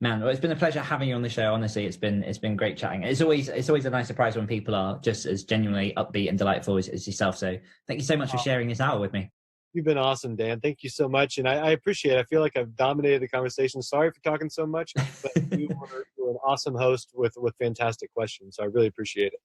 S3: Man, well, it's been a pleasure having you on the show. Honestly, it's been great chatting. It's always a nice surprise when people are just as genuinely upbeat and delightful as yourself. So thank you so much for sharing this hour with me.
S2: You've been awesome, Dan. Thank you so much. And I appreciate it. I feel like I've dominated the conversation. Sorry for talking so much, but you were an awesome host with fantastic questions. So I really appreciate it.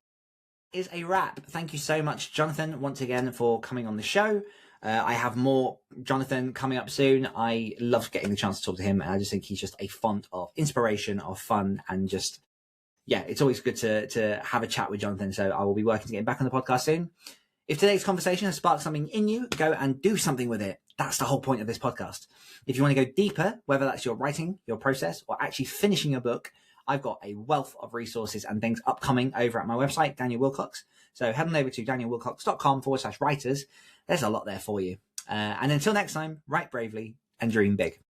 S1: Is a wrap. Thank you so much, Jonathan, once again for coming on the show. I have more Jonathan coming up soon. I love getting the chance to talk to him, and I just think he's just a font of inspiration, of fun, and just, yeah, it's always good to have a chat with Jonathan. So I will be working to get him back on the podcast soon. If today's conversation has sparked something in you, go and do something with it. That's the whole point of this podcast. If you want to go deeper, whether that's your writing, your process, or actually finishing your book, I've got a wealth of resources and things upcoming over at my website, Daniel Willcocks. So head on over to danielwillcocks.com/writers. There's a lot there for you. And until next time, write bravely and dream big.